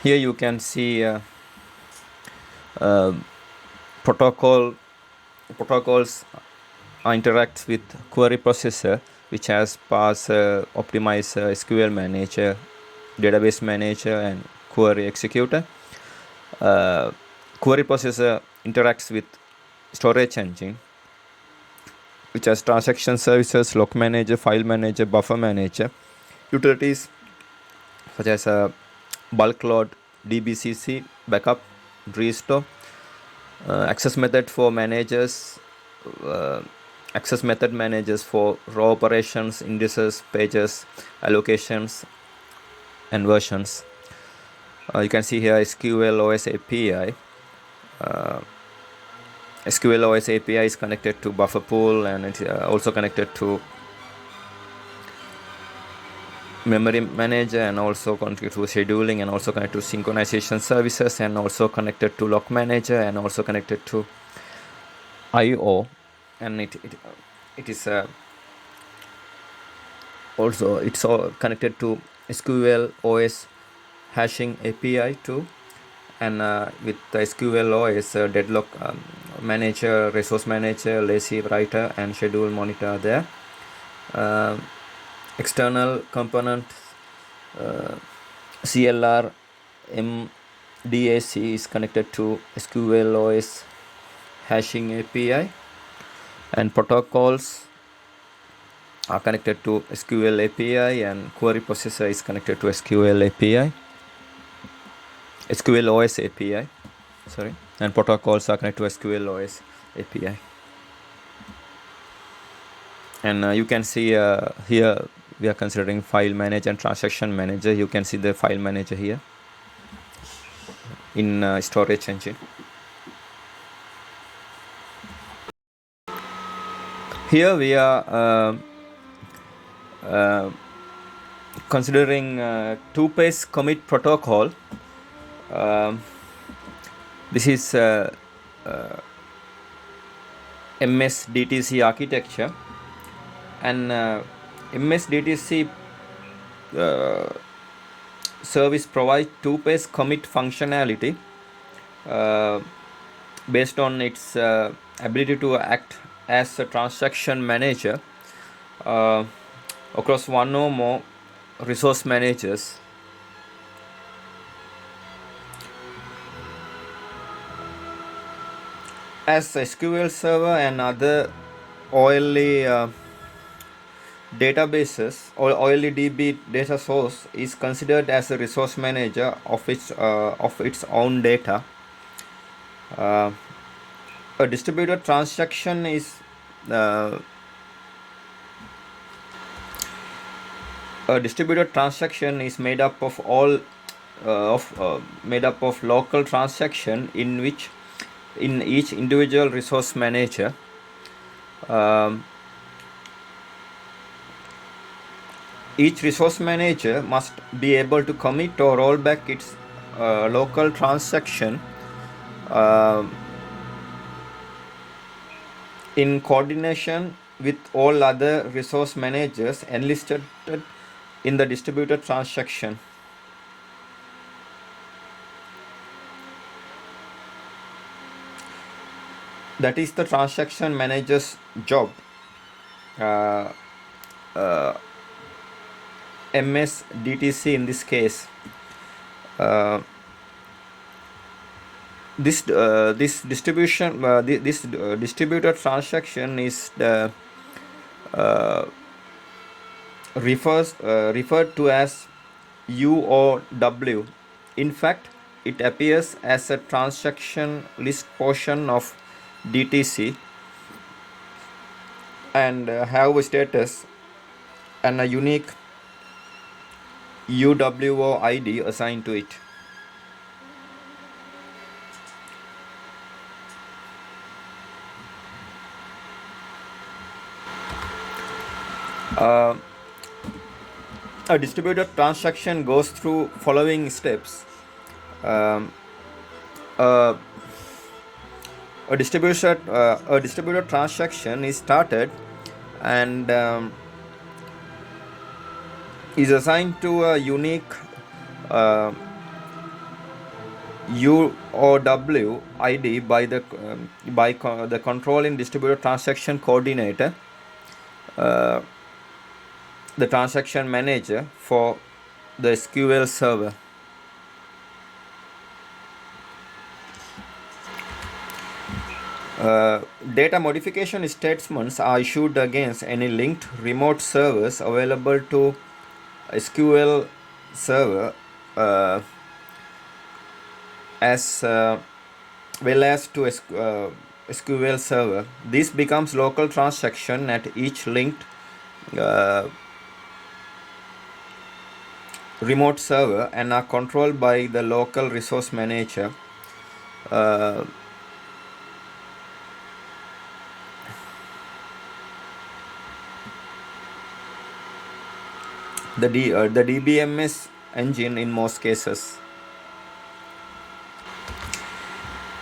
Here you can see protocols interact with query processor, which has Parser Optimizer, SQL Manager, Database Manager, and Query Executor. Query processor interacts with storage engine, which has transaction services, log manager, file manager, buffer manager, utilities such as bulk load, DBCC, backup, restore, access method managers for raw operations, indices, pages, allocations, and versions. You can see here SQL OS API. SQL OS API is connected to buffer pool, and it's also connected to memory manager, and also connected to scheduling, and also connected to synchronization services, and also connected to log manager, and also connected to IO, and it is also it's all connected to SQL OS hashing API too, and with the SQL OS deadlock manager, resource manager, lazy writer, and schedule monitor there. External component CLR MDAC is connected to SQL OS hashing API, and protocols are connected to SQL API, and query processor is connected to SQL OS API, and protocols are connected to SQL OS API. And you can see here we are considering file manager and transaction manager. You can see the file manager here in storage engine. Here we are considering two-phase commit protocol. This is MS-DTC architecture, and MS-DTC service provides two-phase commit functionality based on its ability to act as a transaction manager across one or more resource managers. As SQL Server and other OLE databases or OLE DB data source is considered as a resource manager of its own data. A distributed transaction is made up of local transaction in each individual resource manager. Each resource manager must be able to commit or roll back its local transaction in coordination with all other resource managers enlisted in the distributed transaction. That is the transaction manager's job. MS-DTC in this case. This distributed transaction is referred to as UOW. In fact, it appears as a transaction list portion of DTC and have a status and a unique UWO ID assigned to it. A distributed transaction goes through following steps. Um, uh, a distributed transaction is started and is assigned to a unique UOW ID by the the controlling distributed transaction coordinator, the transaction manager for the SQL server. Data modification statements are issued against any linked remote servers available to SQL server as well as to SQL server. This becomes local transaction at each linked remote server and are controlled by the local resource manager. The DBMS engine in most cases.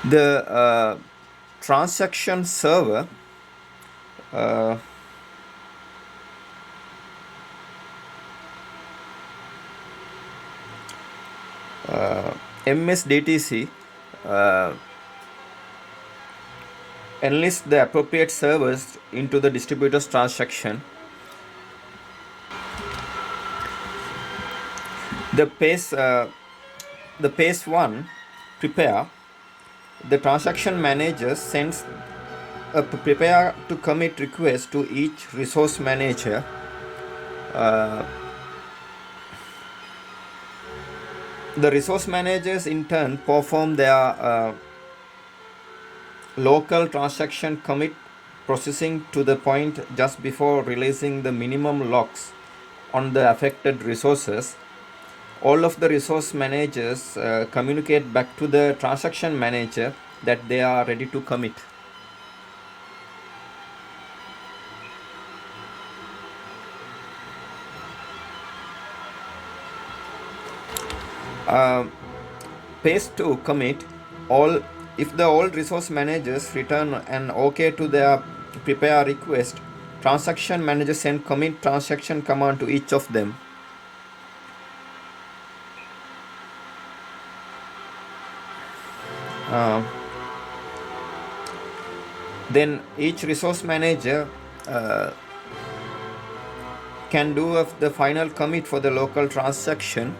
The transaction server MSDTC enlists the appropriate servers into the distributed transaction. The phase 1 prepare, the transaction manager sends a prepare to commit request to each resource manager. The resource managers in turn perform their local transaction commit processing to the point just before releasing the minimum locks on the affected resources. All of the resource managers communicate back to the transaction manager that they are ready to commit. Phase 2 commit, if the all resource managers return an OK to their prepare request, transaction manager send commit transaction command to each of them. Then each resource manager can do the final commit for the local transaction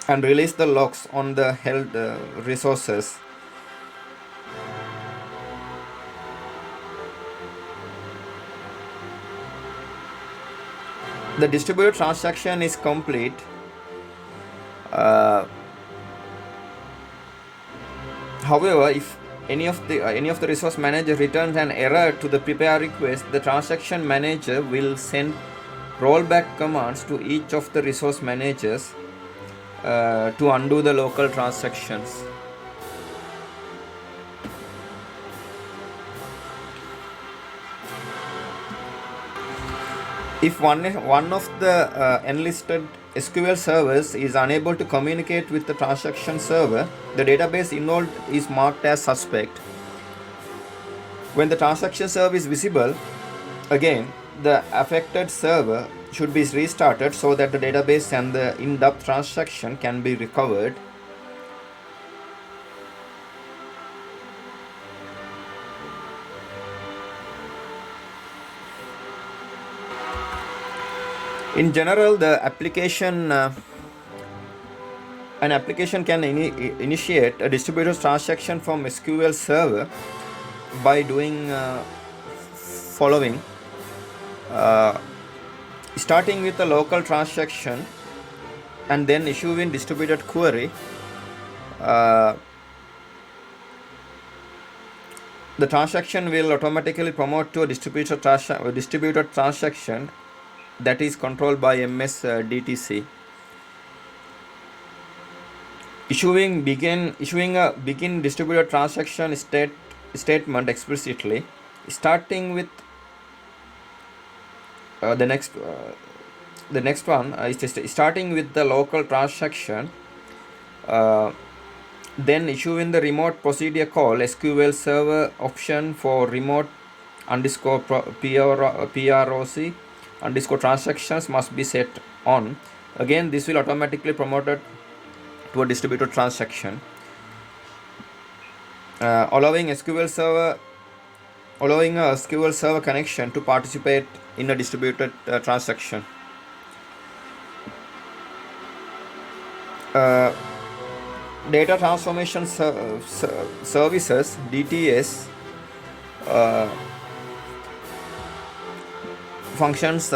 and release the locks on the held resources. The distributed transaction is complete. However, if any of the resource manager returns an error to the prepare request, the transaction manager will send rollback commands to each of the resource managers to undo the local transactions. If one of the enlisted SQL servers is unable to communicate with the transaction server, the database involved is marked as suspect. When the transaction server is visible, again, the affected server should be restarted so that the database and the in-depth transaction can be recovered. In general, the application an application can initiate a distributed transaction from SQL server by doing following. Starting with a local transaction and then issuing distributed query, the transaction will automatically promote to a distributed transaction that is controlled by MS DTC. Issuing a begin distributed transaction statement explicitly, starting with the next one is starting with the local transaction. Then issuing the remote procedure call SQL Server option for remote underscore PROC underscore transactions must be set on. Again, this will automatically promote it to a distributed transaction, allowing a SQL Server connection to participate in a distributed transaction. Data transformation services DTS functions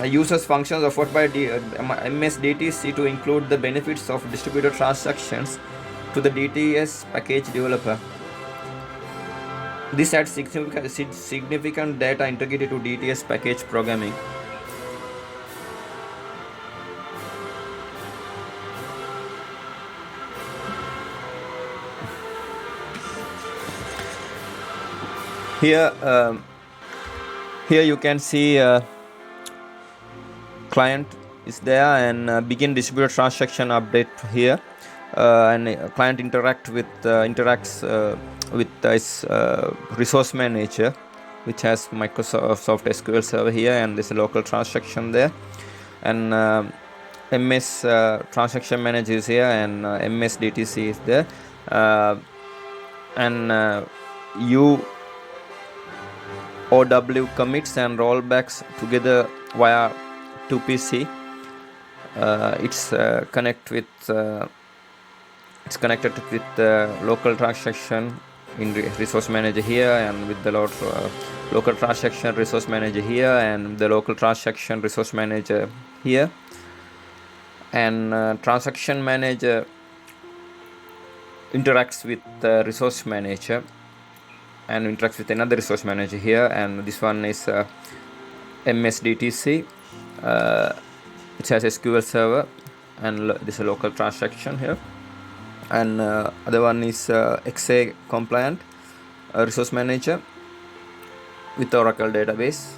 uses functions offered by MS DTC to include the benefits of distributed transactions to the DTS package developer. This adds significant data integrity to DTS package programming. Here you can see client is there and begin distributed transaction update here, and client interacts with this resource manager, which has Microsoft SQL Server here, and there's a local transaction there, and MS transaction manager is here, and MS DTC is there, and OW commits and rollbacks together via 2PC. It's connected with the local transaction in resource manager here, and with the local transaction resource manager here, and the local transaction resource manager here, and transaction manager interacts with the resource manager and interacts with another resource manager here, and this one is MS DTC, which has SQL Server, and this is a local transaction here, and other one is XA compliant resource manager with Oracle database,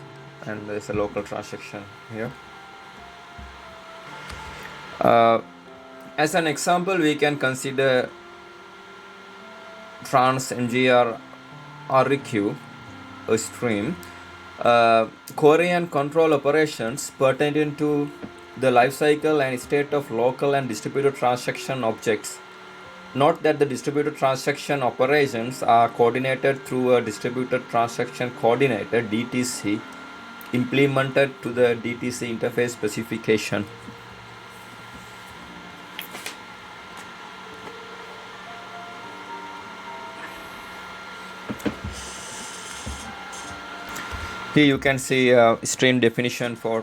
and there's a local transaction here. As an example, we can consider trans ngr REQ, a stream, query and control operations pertaining to the lifecycle and state of local and distributed transaction objects. Note that the distributed transaction operations are coordinated through a distributed transaction coordinator DTC implemented to the DTC interface specification. Here you can see stream definition for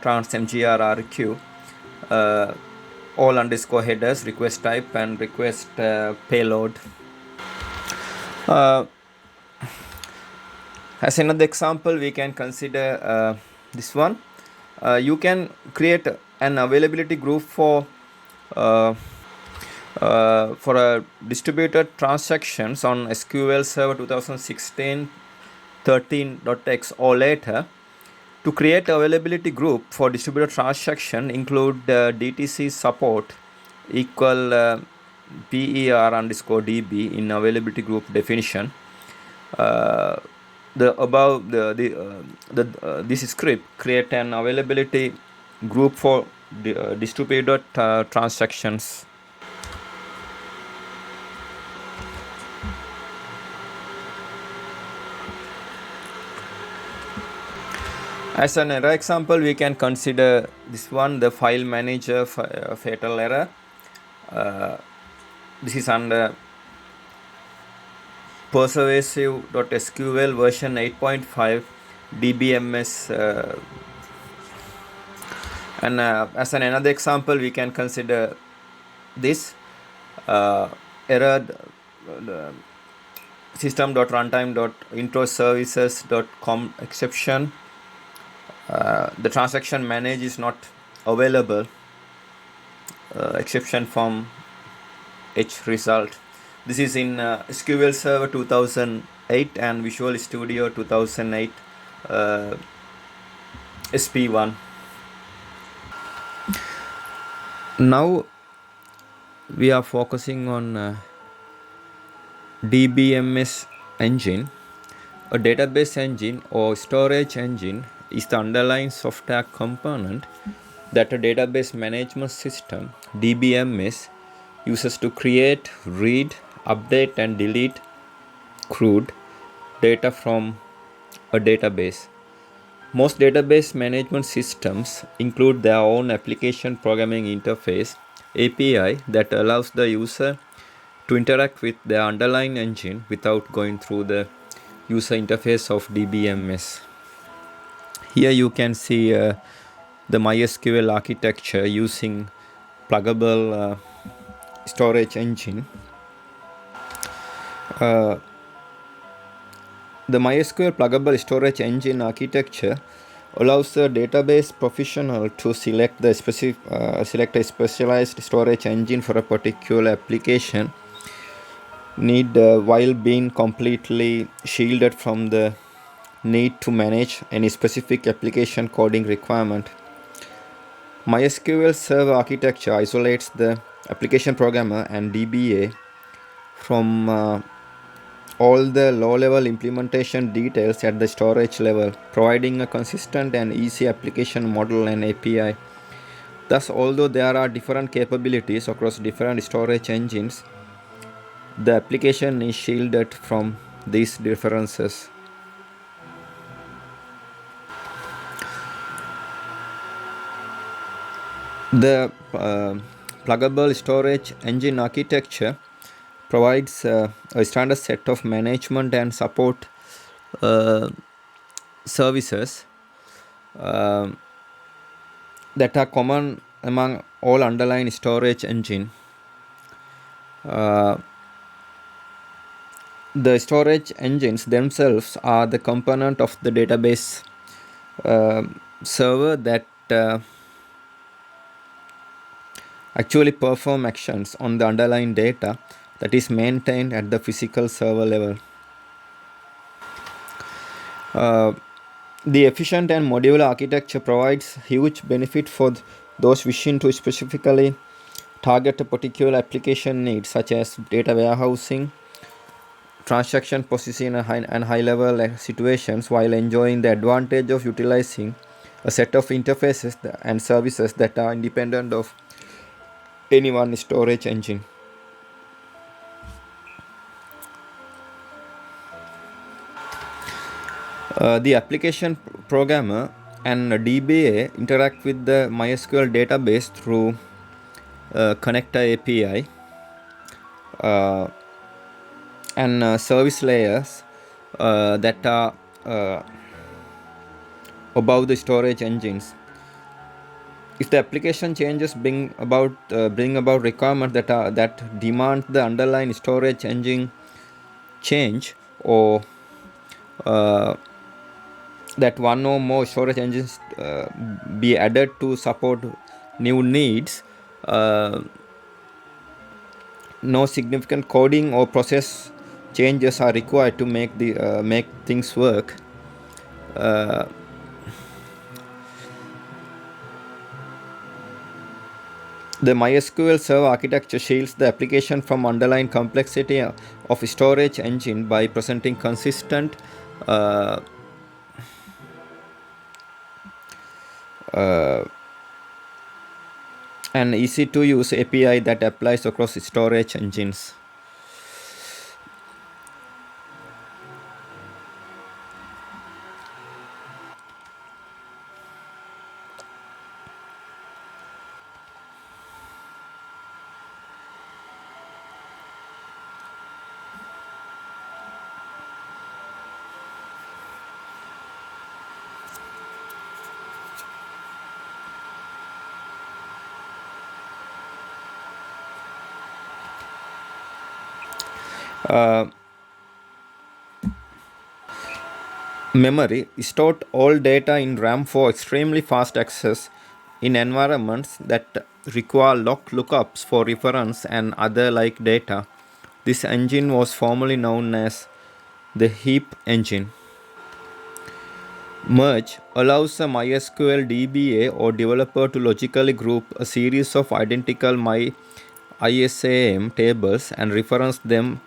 trans mgr REQ, all underscore headers, request type, and request payload. As another example, we can consider this one. You can create an availability group for distributed transactions on SQL Server 2016 13.x or later. To create availability group for distributed transaction, include DTC support equal PER underscore DB in availability group definition. This script create an availability group for distributed transactions. As an error example, we can consider this one, the file manager fatal error. This is under persuasive.sql version 8.5 DBMS. And as another example, we can consider this error system.runtime.intro services.com exception. The transaction manage is not available, exception from H result. This is in SQL Server 2008 and Visual Studio 2008 SP1. Now we are focusing on DBMS engine. A database engine or storage engine is the underlying software component that a database management system DBMS uses to create, read, update and delete crude data from a database. Most database management systems include their own application programming interface API that allows the user to interact with the underlying engine without going through the user interface of DBMS. Here you can see the MySQL architecture using pluggable storage engine. The MySQL pluggable storage engine architecture allows the database professional to select a specialized storage engine for a particular application need while being completely shielded from the need to manage any specific application coding requirement. MySQL Server architecture isolates the application programmer and DBA from all the low-level implementation details at the storage level, providing a consistent and easy application model and API. Thus, although there are different capabilities across different storage engines, the application is shielded from these differences. The pluggable storage engine architecture provides a standard set of management and support services that are common among all underlying storage engine. The storage engines themselves are the component of the database server that actually perform actions on the underlying data that is maintained at the physical server level. The efficient and modular architecture provides huge benefit for those wishing to specifically target a particular application need, such as data warehousing, transaction processing and high-level situations, while enjoying the advantage of utilizing a set of interfaces and services that are independent of any one storage engine. The application programmer and DBA interact with the MySQL database through connector API and service layers that are above the storage engines. If the application changes bring about requirements that demand the underlying storage engine change, or that one or more storage engines be added to support new needs, no significant coding or process changes are required to make things work. The MySQL Server architecture shields the application from underlying complexity of storage engine by presenting consistent and easy to use API that applies across storage engines. Memory stored all data in RAM for extremely fast access in environments that require lookups for reference and other like data. This engine was formerly known as the heap engine. Merge allows a MySQL DBA or developer to logically group a series of identical ISAM tables and reference them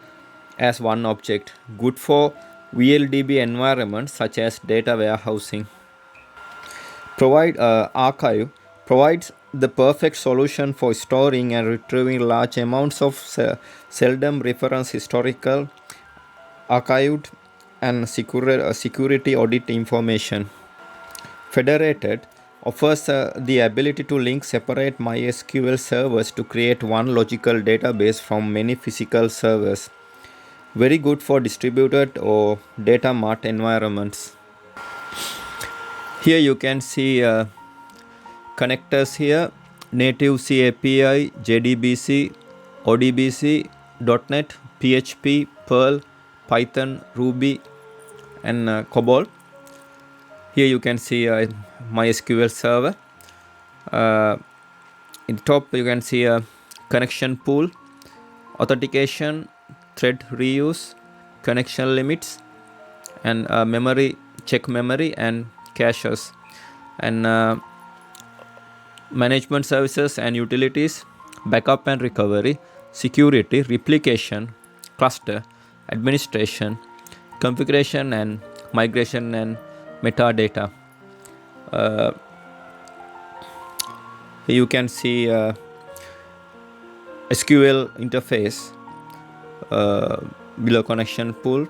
as one object, good for VLDB environments such as data warehousing. Archive provides the perfect solution for storing and retrieving large amounts of seldom reference historical, archived, and security audit information. Federated offers the ability to link separate MySQL servers to create one logical database from many physical servers. Very good for distributed or data mart environments. Here you can see connectors here: native C API, JDBC, ODBC, .NET, PHP, Perl, Python, Ruby, and COBOL. Here you can see MySQL server. In the top you can see a connection pool, authentication, thread reuse, connection limits, and memory, check memory and caches, and management services and utilities, backup and recovery, security, replication, cluster, administration, configuration and migration, and metadata. You can see SQL interface below connection pool,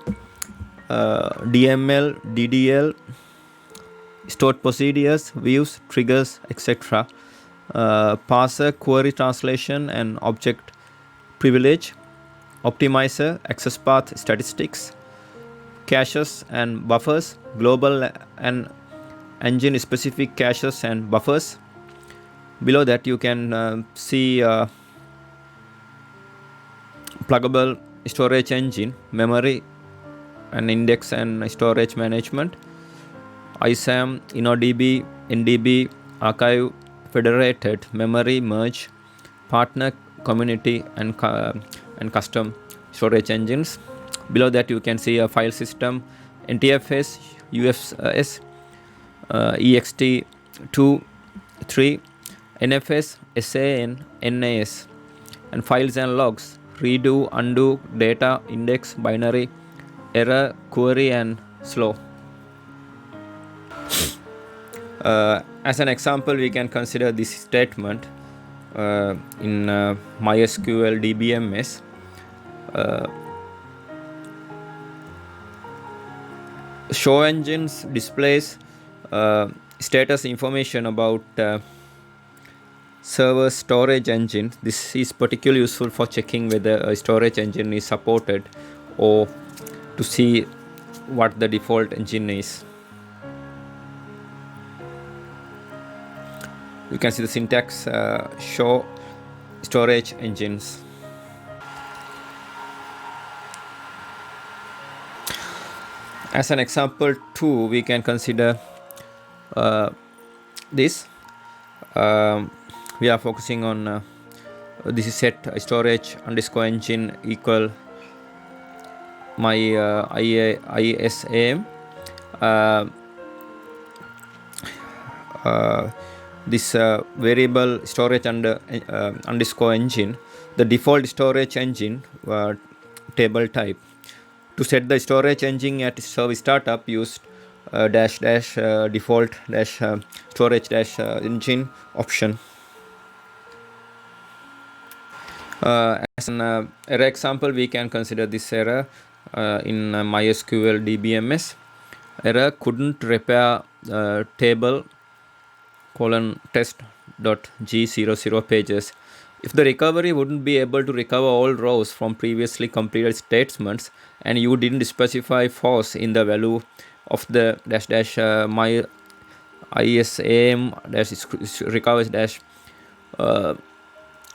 DML, DDL, stored procedures, views, triggers, etc. Parser, query translation and object privilege, optimizer, access path statistics, caches and buffers, global and engine specific caches and buffers. Below that you can see pluggable storage engine, memory and index and storage management, ISAM, InnoDB, NDB, archive, federated, memory, merge, partner, community, and custom storage engines. Below that you can see a file system, NTFS, UFS, ext2, 3, NFS, SAN, NAS, and files and logs, redo, undo, data, index, binary, error, query, and slow. As an example, we can consider this statement in MySQL DBMS. Show engines displays status information about server storage engine. This is particularly useful for checking whether a storage engine is supported or to see what the default engine is. You can see the syntax, show storage engines. As an example 2, we can consider this. We are focusing on this is set storage underscore engine equal my ISAM. This variable storage underscore engine, the default storage engine table type. To set the storage engine at service startup, use dash default dash storage dash engine option. As an error example, we can consider this error in MySQL DBMS. Error couldn't repair table test.g00 pages. If the recovery wouldn't be able to recover all rows from previously completed statements and you didn't specify false in the value of the dash my ISAM dash recovers dash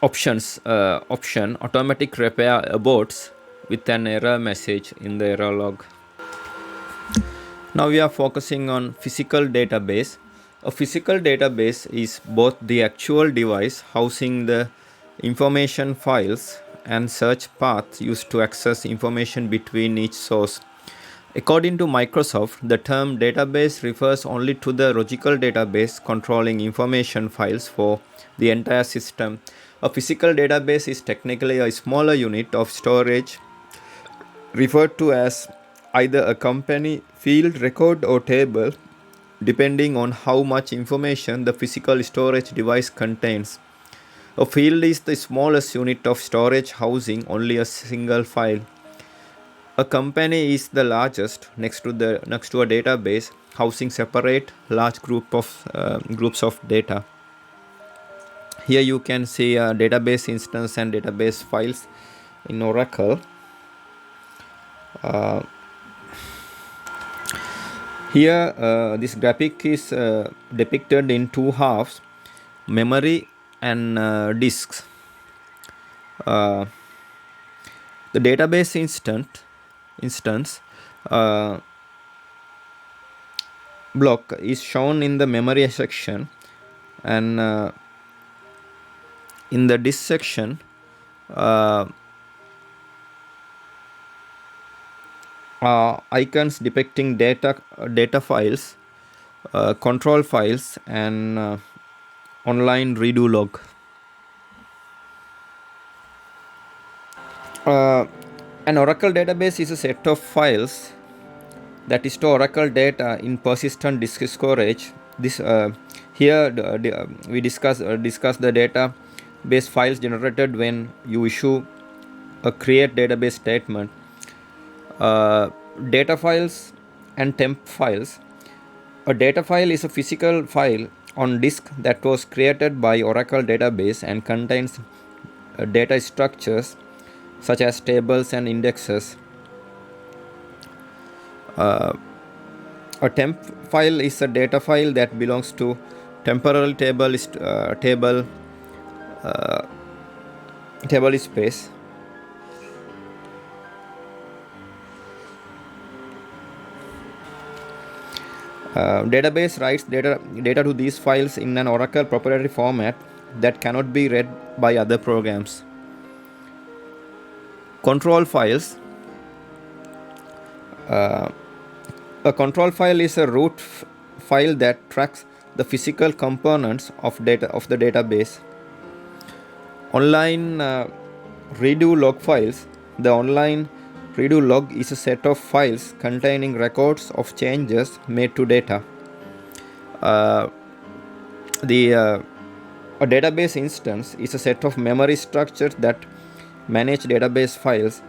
option, automatic repair aborts with an error message in the error log. Now we are focusing on physical database. A physical database is both the actual device housing the information files and search paths used to access information between each source. According to Microsoft, the term database refers only to the logical database controlling information files for the entire system. A physical database is technically a smaller unit of storage referred to as either a company, field, record, or table, depending on how much information the physical storage device contains. A field is the smallest unit of storage housing only a single file. A company is the largest next to a database housing separate large groups of data. Here you can see a database instance and database files in Oracle. Here this graphic is depicted in two halves, memory and disks. The database instance block is shown in the memory section, and in the disk section icons depicting data files, control files, and online redo log. An Oracle database is a set of files that store Oracle data in persistent disk storage. This we discuss the database files generated when you issue a create database statement. Data files and temp files. A data file is a physical file on disk that was created by Oracle database and contains data structures such as tables and indexes. A temp file is a data file that belongs to temporal table space. Database writes data to these files in an Oracle proprietary format that cannot be read by other programs. Control files. A control file is a root file that tracks the physical components of the database. Online redo log files. The online redo log is a set of files containing records of changes made to data. A database instance is a set of memory structures that manage database files.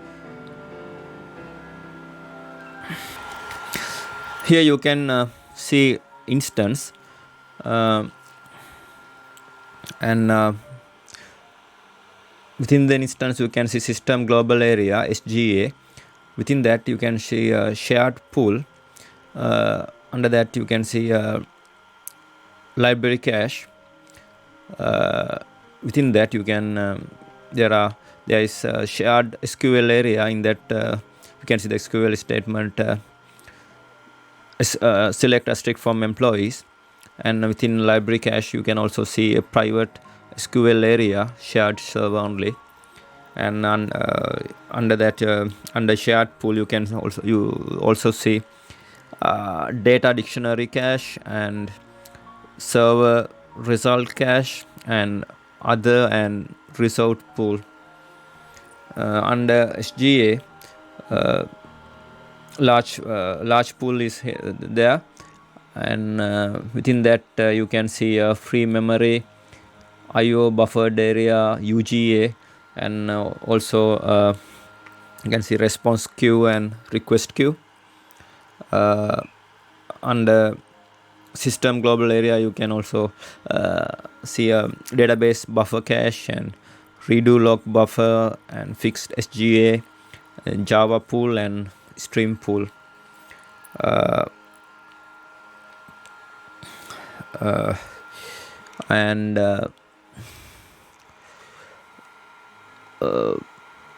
Here you can see instance and within the instance you can see system global area SGA. Within that you can see a shared pool. Under that you can see library cache. Within that you can there is a shared SQL area. In that you can see the SQL statement select asterisk from employees, and within library cache you can also see a private SQL area, shared server only, and under that under shared pool you can also see data dictionary cache and server result cache and other and result pool. Under SGA large pool is there, and within that you can see a free memory, IO buffered area, UGA, and also you can see response queue and request queue. Under system global area you can also see a database buffer cache and redo log buffer and fixed SGA and Java pool and stream pool. And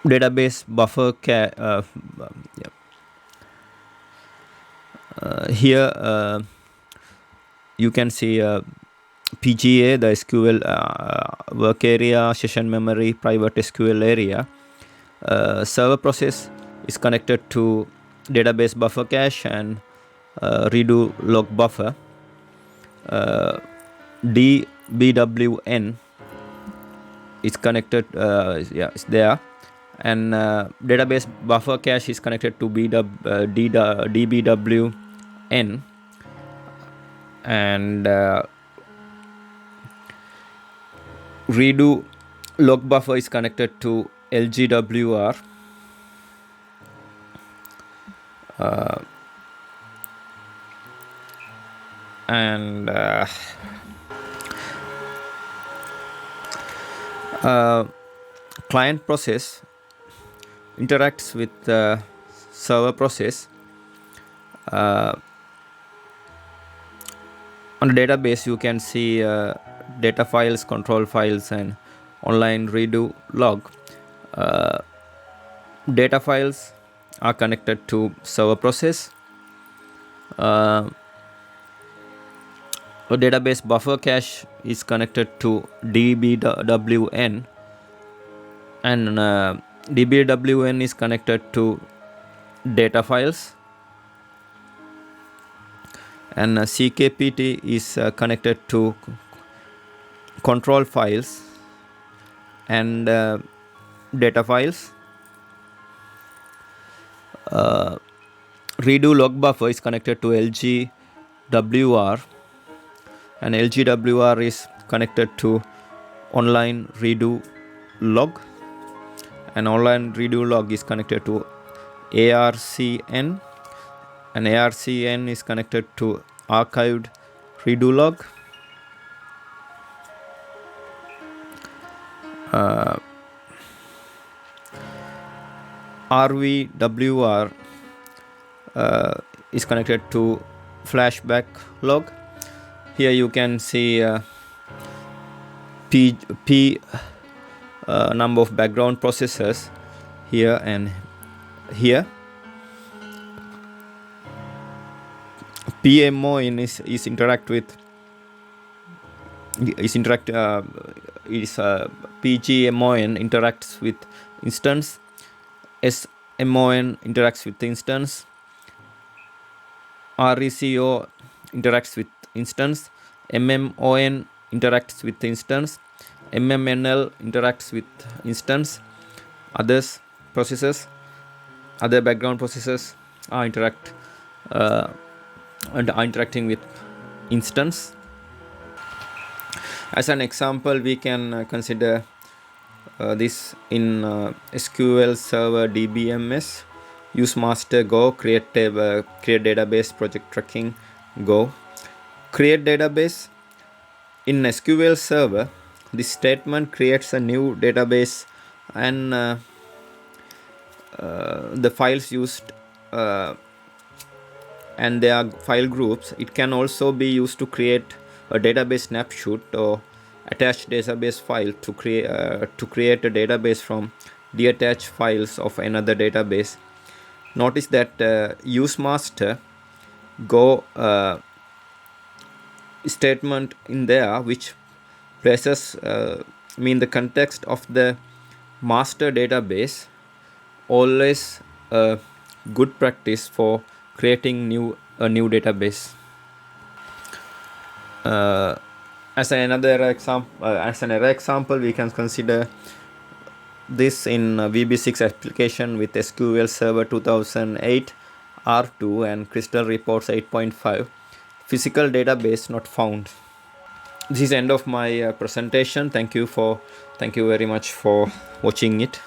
database buffer Here you can see PGA, the SQL work area, session memory, private SQL area. Server process is connected to database buffer cache and redo log buffer. DBWN is connected, it's there, and database buffer cache is connected to DBWN, and redo log buffer is connected to LGWR. And client process interacts with the server process. On the database you can see data files, control files, and online redo log. Data files are connected to server process. A database buffer cache is connected to DBWN, and DBWN is connected to data files, and CKPT is connected to control files and data files. Redo log buffer is connected to LGWR, and LGWR is connected to online redo log, and online redo log is connected to ARCN, and ARCN is connected to archived redo log. RVWR is connected to flashback log. Here you can see P number of background processes here and here. PMON is interact with PGMON interacts with instance. SMON interacts with instance. RECO interacts with instance. MMON interacts with instance. MMNL interacts with instance. Other background processes are interacting with instance. As an example, we can consider this in SQL Server DBMS. Use master go, create database, project tracking go. Create database. In SQL Server, this statement creates a new database, and the files used and their file groups. It can also be used to create a database snapshot or attach database file to create a database from the attached files of another database. Notice that use master go statement in there, which places the context of the master database, always a good practice for creating a new database. As an error example, we can consider this in VB6 application with SQL Server 2008 R2 and Crystal Reports 8.5. Physical database not found. This is end of my presentation. Thank you very much for watching it.